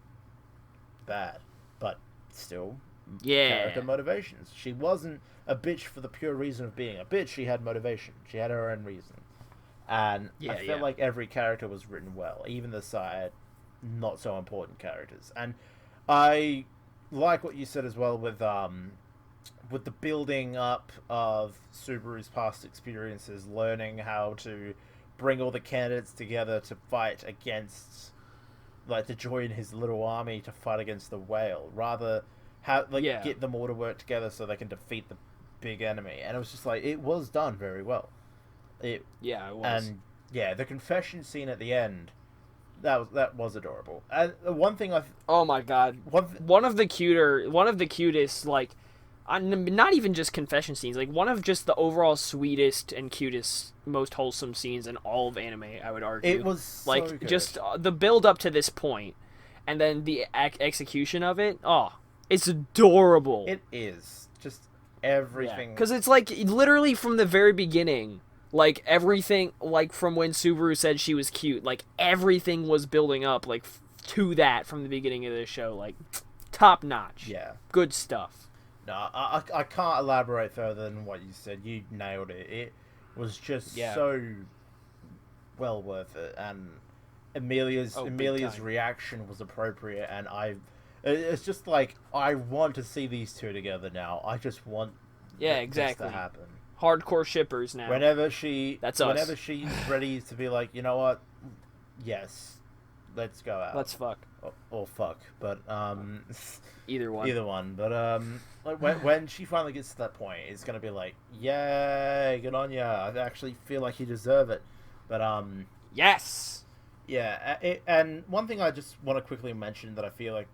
bad, but still character motivations. She wasn't a bitch for the pure reason of being a bitch. She had motivation. She had her own reason. And Yeah, I feel yeah. like every character was written well, even the side not so important characters. And I like what you said as well with the building up of Subaru's past experiences, learning how to bring all the candidates together to fight against, like, to join his little army to fight against the whale, rather Yeah. get them all to work together so they can defeat the big enemy. And it was just like, it was done very well. It Yeah, it was. and yeah, the confession scene at the end, that was adorable. And one thing I Oh my god. One of the cutest, like, not even just confession scenes, like one of just the overall sweetest and cutest, most wholesome scenes in all of anime, I would argue. it was so Like, good. just the build up to this point, and then the execution of it. Oh, it's adorable. It is just everything. Because it's like literally from the very beginning, like everything, like from when Subaru said she was cute, like everything was building up like to that from the beginning of the show, like top notch. Yeah. Good stuff. No, I can't elaborate further than what you said. You nailed it. It was just so well worth it, and Amelia's reaction was appropriate, and it's just like, I want to see these two together now. I just want exactly this to happen. Hardcore shippers now. Whenever us. she's ready to be like, you know what, yes, let's go out. Let's fuck. Or fuck, but Either one. either one. But like when she finally gets to that point, it's gonna be like, yay, good on ya. I actually feel like you deserve it. But Yes. yeah. And one thing I just want to quickly mention that I feel like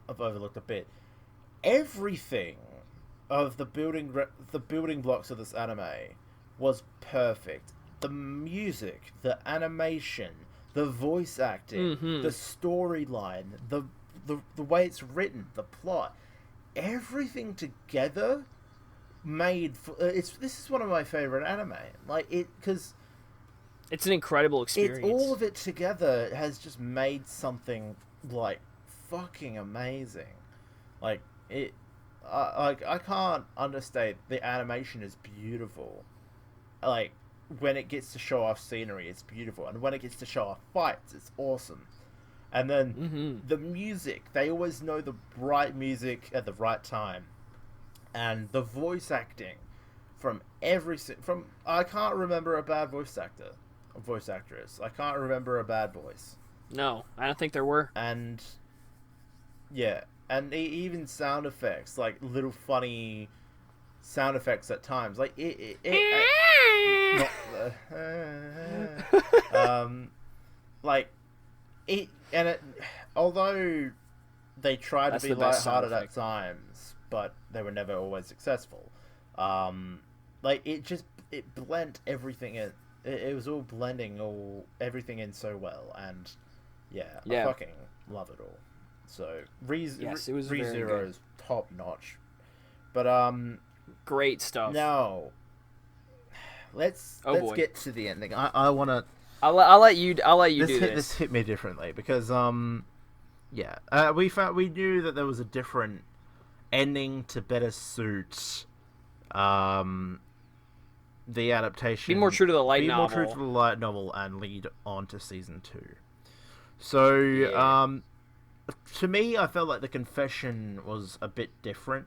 I've overlooked a bit. Everything of the building blocks of this anime was perfect. The music, the animation, the voice acting, the storyline, the way it's written, the plot, everything together made this is one of my favorite anime. Like, because it's an incredible experience. all of it together has just made something like fucking amazing. Like, I can't understate, the animation is beautiful. Like, when it gets to show off scenery, it's beautiful, and when it gets to show off fights, it's awesome. And then the music, they always know the right music at the right time, and the voice acting from I can't remember a bad voice actress. I can't remember a bad voice. No, I don't think there were. And yeah, and even sound effects, like little funny sound effects at times, like like it, and it, although they tried That's to be the best sound lighthearted at effect. times, but they were never always successful. Like, it blent everything in. It was all blending everything in so well, and I fucking love it all. So Yes, it was very ReZero good. is top notch. But Great stuff. now let's boy. get to the ending. I want to. I'll let you do this. This hit me differently because we knew that there was a different ending to better suit the adaptation. Be more true to the light Be novel. more true to the light novel and lead on to season 2. So to me, I felt like the confession was a bit different.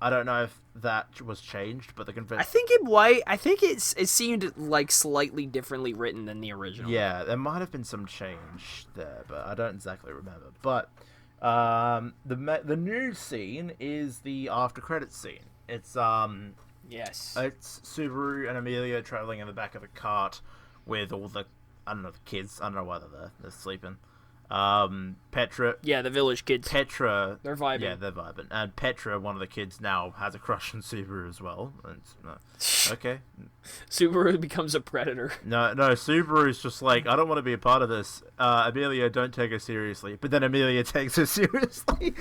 I don't know if that was changed, but the confession. I think it seemed like slightly differently written than the original. Yeah, there might have been some change there, but I don't exactly remember. But the new scene is the after credits scene. It's Yes. it's Subaru and Amelia traveling in the back of a cart with all the, I don't know, the kids. I don't know why they're there. They're sleeping. Petra. Yeah, the village kids. Petra. They're vibing. Yeah, they're vibing. And Petra, one of the kids, now has a crush on Subaru as well. Okay. Subaru becomes a predator. No, Subaru's just like, I don't want to be a part of this. Amelia, don't take her seriously. But then Amelia takes her seriously.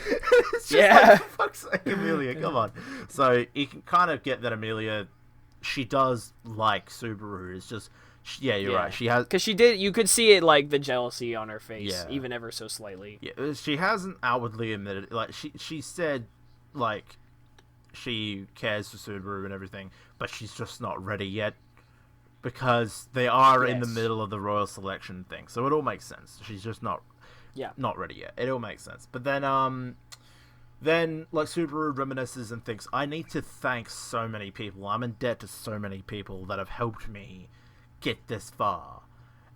It's just like, for fuck's sake, Amelia, come on. So you can kind of get that Amelia, she does like Subaru. It's just, yeah, you're right. She has, because she did. You could see it, like the jealousy on her face, Yeah. even ever so slightly. yeah, she hasn't outwardly admitted. Like, she said, like, she cares for Subaru and everything, but she's just not ready yet. because they are in the Yes. middle of the royal selection thing. So it all makes sense. She's just not Yeah. not ready yet. It all makes sense. But then like Subaru reminisces and thinks, I need to thank so many people. I'm in debt to so many people that have helped me get this far.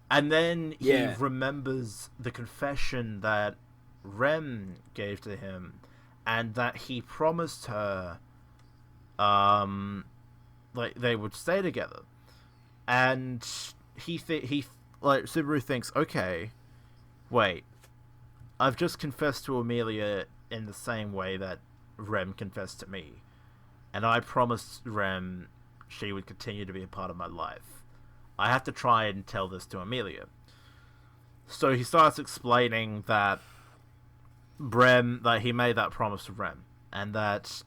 And then he remembers the confession that Rem gave to him, and that he promised her like they would stay together. And Subaru thinks, okay, wait, I've just confessed to Amelia in the same way that Rem confessed to me, and I promised Rem she would continue to be a part of my life. I have to try and tell this to Amelia. So he starts explaining that he made that promise to Rem, and that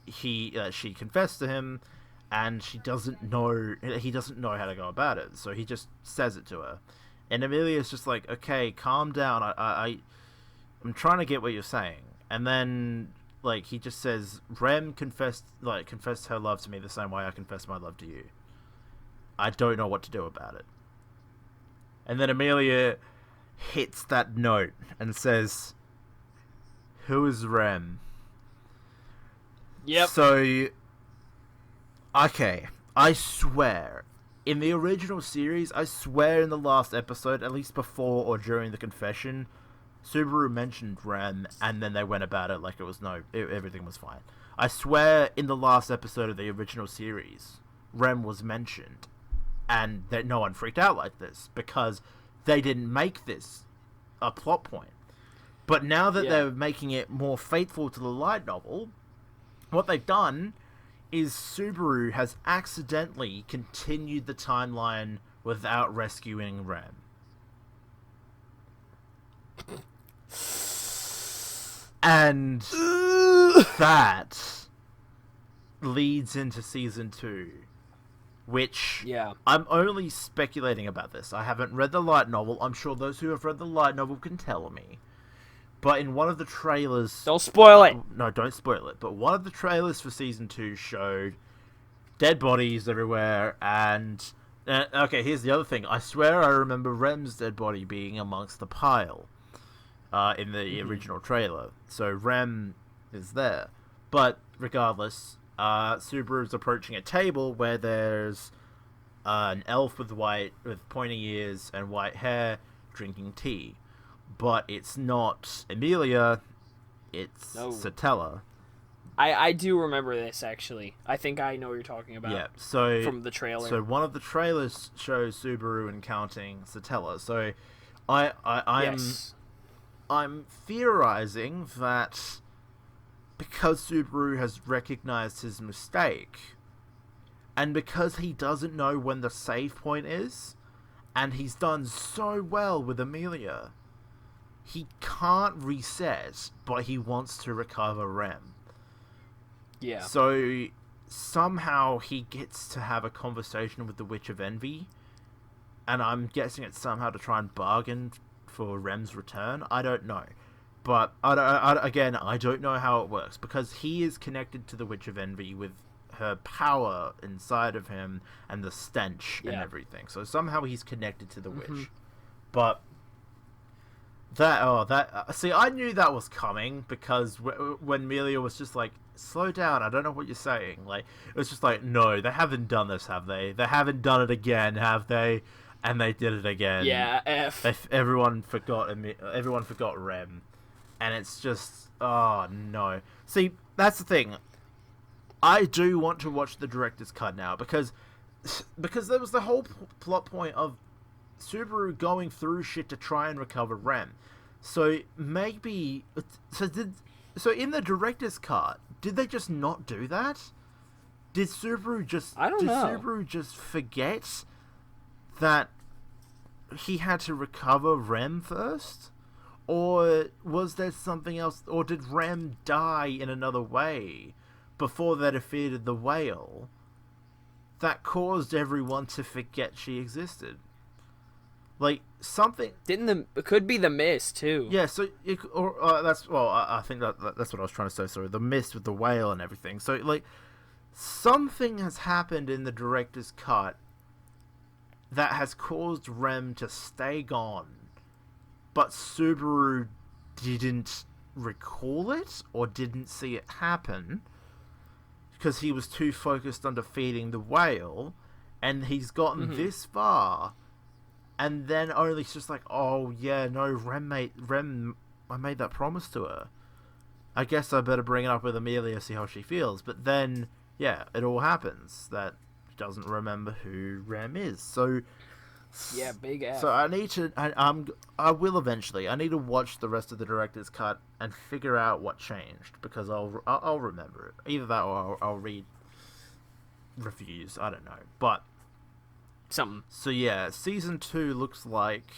she confessed to him, and he doesn't know how to go about it, so he just says it to her. And Amelia's just like, okay, calm down, I'm trying to get what you're saying. And then, like, he just says, Rem confessed her love to me the same way I confessed my love to you. I don't know what to do about it. And then Amelia hits that note and says, who is Rem? Yep. So, okay, I swear, in the original series, I swear in the last episode, at least before or during the confession, Subaru mentioned Rem, and then they went about it like everything was fine. I swear in the last episode of the original series, Rem was mentioned, and that no one freaked out like this, because they didn't make this a plot point. But now that they're making it more faithful to the light novel, what they've done is Subaru has accidentally continued the timeline without rescuing Rem. And that leads into season 2, which I'm only speculating about this. I haven't read the light novel. I'm sure those who have read the light novel can tell me. But in one of the trailers... Don't spoil it! No, don't spoil it. But one of the trailers for season 2 showed dead bodies everywhere, and... okay, here's the other thing. I swear I remember Rem's dead body being amongst the pile in the original trailer. So Rem is there. But regardless, Subaru's approaching a table where there's an elf with pointy ears and white hair drinking tea. But it's not Amelia, it's Satella. I do remember this, actually. I think I know what you're talking about. Yeah, so... From the trailer. So one of the trailers shows Subaru encountering Satella. So I'm theorizing that because Subaru has recognized his mistake, and because he doesn't know when the save point is, and he's done so well with Amelia, he can't reset, but he wants to recover Rem. Yeah. So somehow he gets to have a conversation with the Witch of Envy, and I'm guessing it's somehow to try and bargain for Rem's return. I don't know. But, I don't know how it works, because he is connected to the Witch of Envy with her power inside of him and the stench and everything. So somehow he's connected to the witch. But see, I knew that was coming, because when Amelia was just like, slow down, I don't know what you're saying. Like, it was just like, no, they haven't done this, have they? They haven't done it again, have they? And they did it again. Yeah, Everyone forgot Rem. And it's just, oh no. See, that's the thing. I do want to watch the director's cut now, because there was the whole plot point of Subaru going through shit to try and recover Rem. So maybe, so in the director's cut, did they just not do that? Did Subaru just forget that he had to recover Rem first? Or was there something else? Or did Rem die in another way before they defeated the whale that caused everyone to forget she existed? Like, something... It could be the mist, too. Yeah, so... I think that's what I was trying to say, sorry. The mist with the whale and everything. So, like, something has happened in the director's cut that has caused Rem to stay gone, but Subaru didn't recall it or didn't see it happen because he was too focused on defeating the whale, and he's gotten this far, and then only it's just like, oh yeah, no, Rem, I made that promise to her. I guess I better bring it up with Amelia, see how she feels. But then, yeah, it all happens that he doesn't remember who Rem is. So, yeah, big F. So I need to, I will eventually. I need to watch the rest of the director's cut and figure out what changed, because I'll remember it. Either that or I'll read reviews. I don't know, but something. So yeah, season 2 looks like.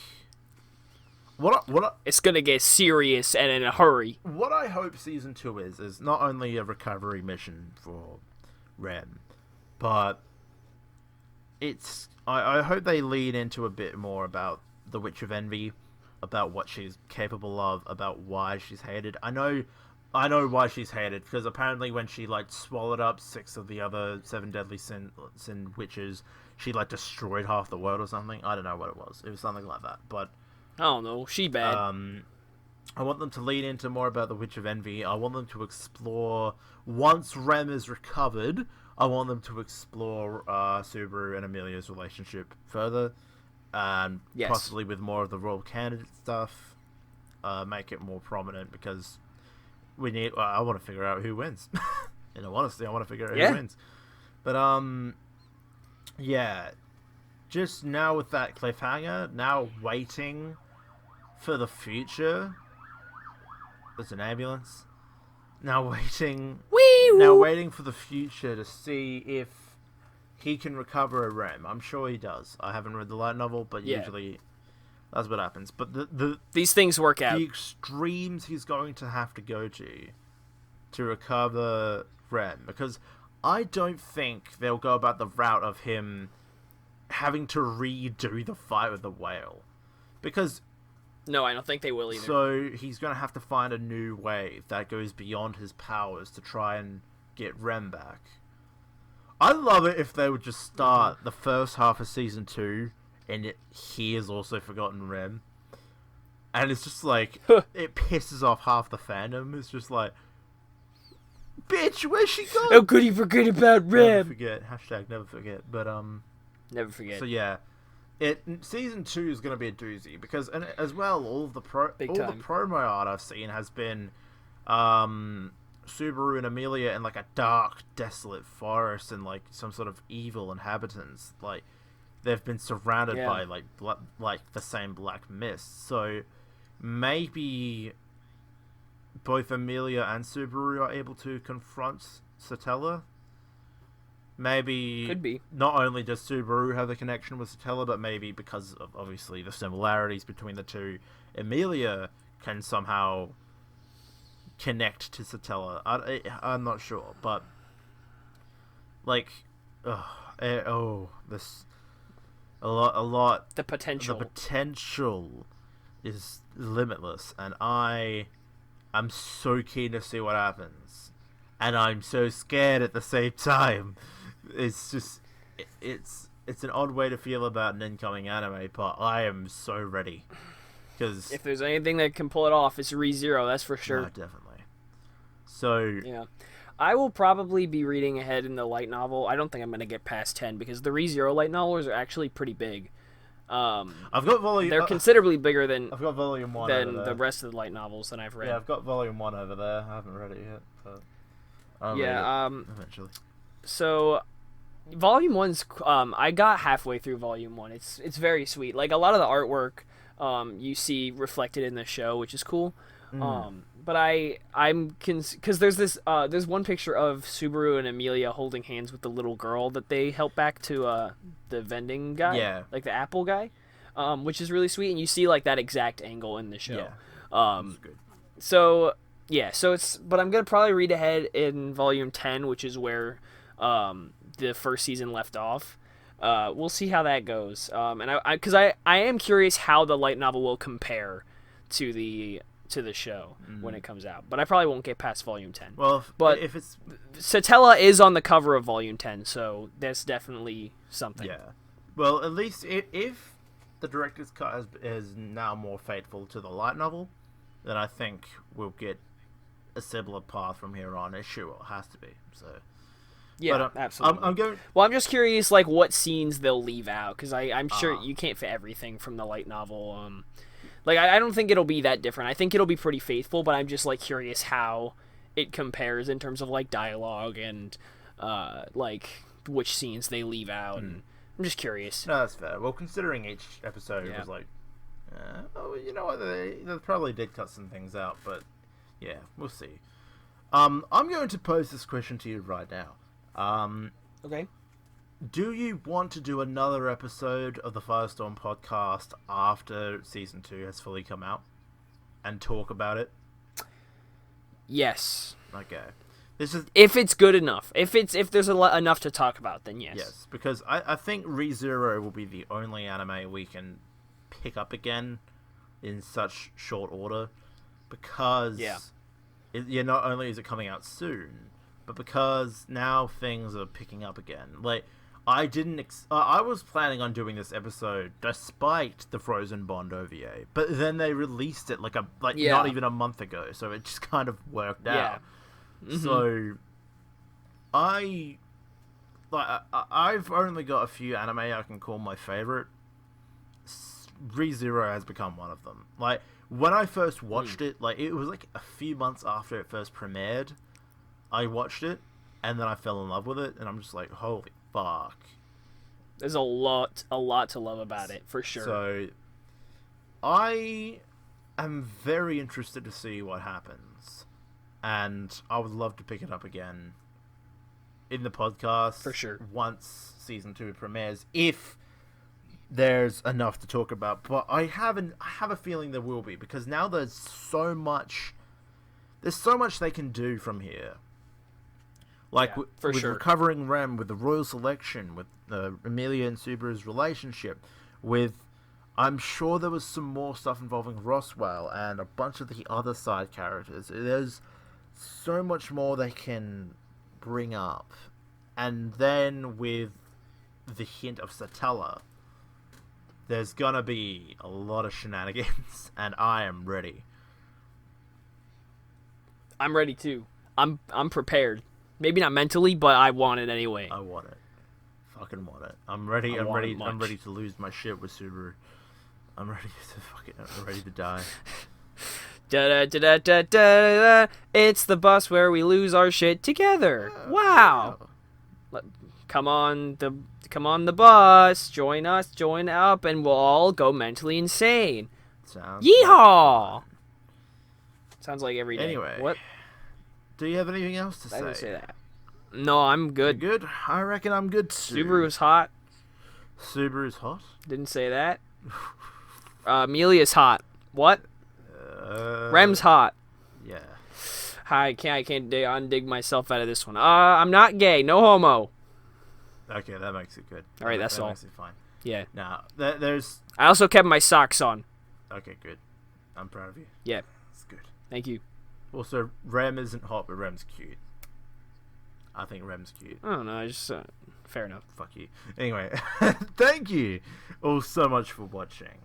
It's gonna get serious and in a hurry. What I hope season 2 is not only a recovery mission for Rem, but I hope they lean into a bit more about the Witch of Envy, about what she's capable of, about why she's hated. I know why she's hated, because apparently when she swallowed up 6 of the other 7 deadly sin witches, she destroyed half the world or something. I don't know what it was. It was something like that, but I don't know. She bad. I want them to lean into more about the Witch of Envy. I want them to explore, once Rem is recovered, I want them to explore Subaru and Amelia's relationship further, and possibly with more of the royal candidate stuff. Make it more prominent, because we need. I want to figure out who wins. In all honesty, I want to figure out who wins. But yeah. Just now with that cliffhanger, now waiting for the future. There's an ambulance. Now waiting for the future to see if he can recover a Rem. I'm sure he does. I haven't read the light novel, but usually that's what happens. But these things work out. The extremes he's going to have to go to recover Rem, because I don't think they'll go about the route of him having to redo the fight with the whale, because no, I don't think they will either. So he's going to have to find a new way that goes beyond his powers to try and get Rem back. I'd love it if they would just start the first half of season 2 and he has also forgotten Rem, and it's just it pisses off half the fandom. It's just like, bitch, where's she gone? How could he forget about Rem? Never forget. # never forget. But never forget. So yeah, season 2 is going to be a doozy, because, and as well, all the promo art I've seen has been Subaru and Amelia in a dark, desolate forest, and some sort of evil inhabitants. They've been surrounded by the same black mist. So maybe both Amelia and Subaru are able to confront Satella. Maybe could be. Not only does Subaru have the connection with Satella, but maybe because of obviously the similarities between the two, Amelia can somehow connect to Satella. I'm not sure, but this a lot. The potential is limitless, and I'm so keen to see what happens, and I'm so scared at the same time. It's just, it's an odd way to feel about an incoming anime, but I am so ready. Because if there's anything that can pull it off, it's ReZero, that's for sure. No, definitely. So yeah, I will probably be reading ahead in the light novel. I don't think I'm going to get past 10, because the ReZero light novels are actually pretty big. I've got volume. They're considerably bigger than I've got volume 1 than over there. the rest of the light novels that I've read. Yeah, I've got volume 1 over there. I haven't read it yet, but I'll read it eventually. So, volume 1's I got halfway through volume 1. It's very sweet. A lot of the artwork you see reflected in the show, which is cool. But I'm because there's one picture of Subaru and Amelia holding hands with the little girl that they help back to the vending guy, the apple guy, which is really sweet, and you see that exact angle in the show. That's good. So yeah, but I'm gonna probably read ahead in volume 10, which is where the first season left off. We'll see how that goes. And because I am curious how the light novel will compare to the show when it comes out, but I probably won't get past volume 10. Well, if Satella is on the cover of volume 10, so that's definitely something. Yeah, Well, at least if the director's cut is now more faithful to the light novel, then I think we'll get a similar path from here on. It sure has to be. So. Yeah, But, absolutely. I'm going. Well, I'm just curious, like, what scenes they'll leave out, because I'm sure you can't fit everything from the light novel. Like, I don't think it'll be that different. I think it'll be pretty faithful, but I'm just, like, curious how it compares in terms of, like, dialogue and, like, which scenes they leave out. And I'm just curious. No, that's fair. Well, considering each episode was like, you know what, they probably did cut some things out, but yeah, we'll see. I'm going to pose this question to you right now. Okay. Do you want to do another episode of the FireStorm podcast after Season 2 has fully come out and talk about it? Yes. Okay. This is if it's good enough. If there's enough to talk about, then yes. Yes, because I think ReZero will be the only anime we can pick up again in such short order, because not only is it coming out soon, but because now things are picking up again. Like, I was planning on doing this episode despite the Frozen Bond OVA, but then they released it not even a month ago, so it just kind of worked out. Mm-hmm. So I've only got a few anime I can call my favorite. ReZero has become one of them. Like, when I first watched it, like, it was like a few months after it first premiered, I watched it, and then I fell in love with it, and I'm just like, holy fuck. There's a lot to love about it, for sure. So, I am very interested to see what happens, and I would love to pick it up again in the podcast. For sure. Once Season 2 premieres, if there's enough to talk about. But I have a feeling there will be, because now there's so much they can do from here. Like, with sure. recovering Rem, with the royal selection, with Emilia and Subaru's relationship, I'm sure there was some more stuff involving Roswell and a bunch of the other side characters. There's so much more they can bring up. And then with the hint of Satella, there's gonna be a lot of shenanigans, and I am ready. I'm ready too. I'm prepared. Maybe not mentally, but I want it anyway. I want it. Fucking want it. I'm ready. I'm ready to lose my shit with Subaru. I'm ready to die. Da da da da da da. It's the bus where we lose our shit together. Wow. Come on the bus. Join us. Join up, and we'll all go mentally insane. Sounds Yeehaw! Like sounds like every day. Anyway, what? Do you have anything else to say? I didn't say that. No, I'm good. You're good? I reckon I'm good too. Subaru's hot. Subaru's hot? Didn't say that. Amelia's hot. What? Rem's hot. Yeah. I can't undig myself out of this one. I'm not gay. No homo. Okay, that makes it good. All right, that's all. That makes it fine. Yeah. Now, there's... I also kept my socks on. Okay, good. I'm proud of you. Yeah. That's good. Thank you. Also, Rem isn't hot, but Rem's cute. I think Rem's cute. I don't know. Just fair enough. Fuck you. Anyway, thank you all so much for watching.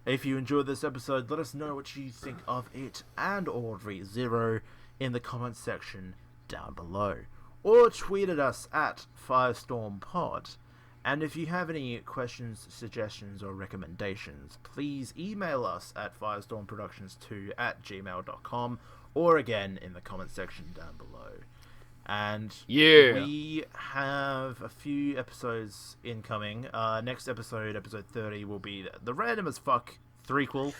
If you enjoyed this episode, let us know what you think of it and or ReZero in the comments section down below. Or tweet at us at FireStormPod. And if you have any questions, suggestions, or recommendations, please email us at firestormproductions2@gmail.com, or again in the comments section down below. And we have a few episodes incoming. Next episode, episode 30, will be the Random as Fuck threequel.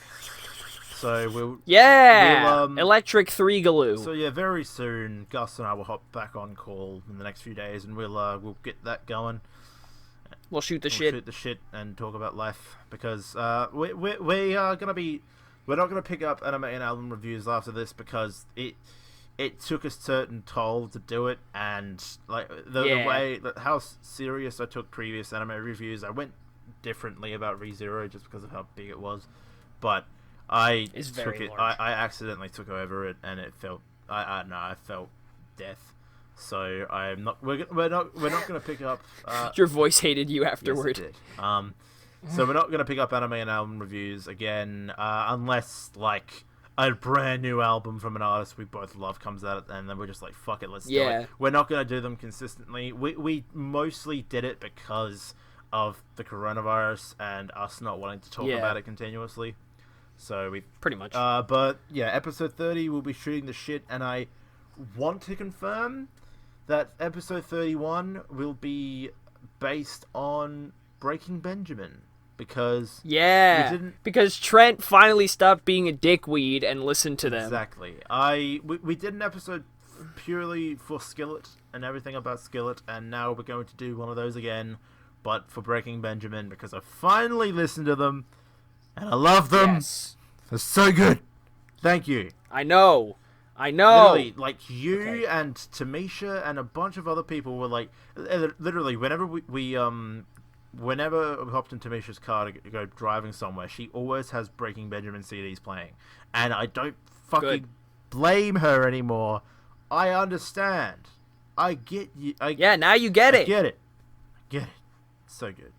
So we'll Electric Threegaloo. So yeah, very soon, Gus and I will hop back on call in the next few days, and we'll get that going. We'll shoot the shit and talk about life, because we are gonna be. We're not gonna pick up anime and album reviews after this, because it took a certain toll to do it, and like the way how serious I took previous anime reviews, I went differently about ReZero just because of how big it was, but I accidentally took over it, and it felt I felt death. So I'm not. We're not going to pick up. Your voice hated you afterward. Yes, it did. So we're not going to pick up anime and album reviews again, unless like a brand new album from an artist we both love comes out, and then we're just like, fuck it, let's do it. We're not going to do them consistently. We mostly did it because of the coronavirus and us not wanting to talk about it continuously. So we pretty much. But yeah, episode 30 we'll be shooting the shit, and I want to confirm that episode 31 will be based on Breaking Benjamin. Because because Trent finally stopped being a dickweed and listened to them. Exactly. We did an episode purely for Skillet and everything about Skillet, and now we're going to do one of those again, but for Breaking Benjamin, because I finally listened to them and I love them. Yes. They're so good. Thank you. I know. Literally, like you and Tamisha and a bunch of other people were like, literally, whenever whenever we hopped in Tamisha's car to go driving somewhere, she always has Breaking Benjamin CDs playing. And I don't fucking blame her anymore. I understand. I get you. Now you get it. I get it. So good.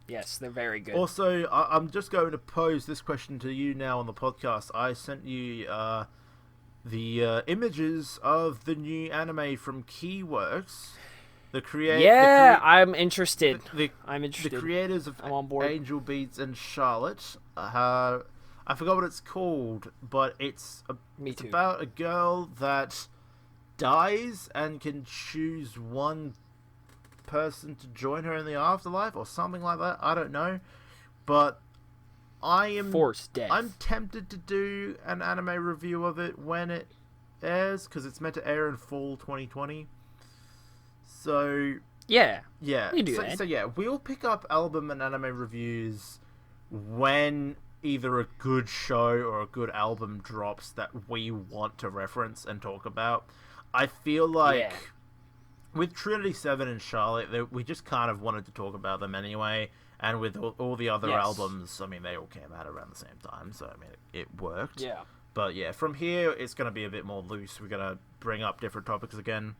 Yes, they're very good. Also, I'm just going to pose this question to you now on the podcast. I sent you the images of the new anime from Keyworks. I'm interested. I'm interested. The creators of I'm on board. Angel Beats and Charlotte. I forgot what it's called, but it's about a girl that dies and can choose one person to join her in the afterlife or something like that. I don't know, but forced death. I'm tempted to do an anime review of it when it airs, because it's meant to air in fall 2020. So you do that. So yeah, we'll pick up album and anime reviews when either a good show or a good album drops that we want to reference and talk about. I feel like with Trinity Seven and Charlotte, we just kind of wanted to talk about them anyway, and with all the other albums, I mean, they all came out around the same time, so I mean, it worked. Yeah. But yeah, from here, it's going to be a bit more loose. We're going to bring up different topics again.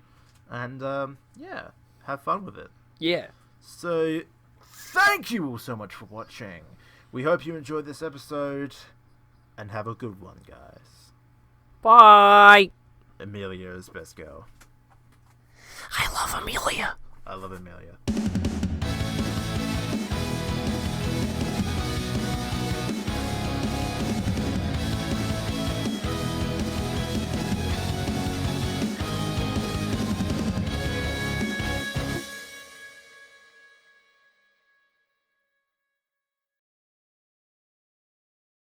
And, have fun with it. Yeah. So, thank you all so much for watching. We hope you enjoyed this episode, and have a good one, guys. Bye! Amelia is best girl. I love Amelia. I love Amelia.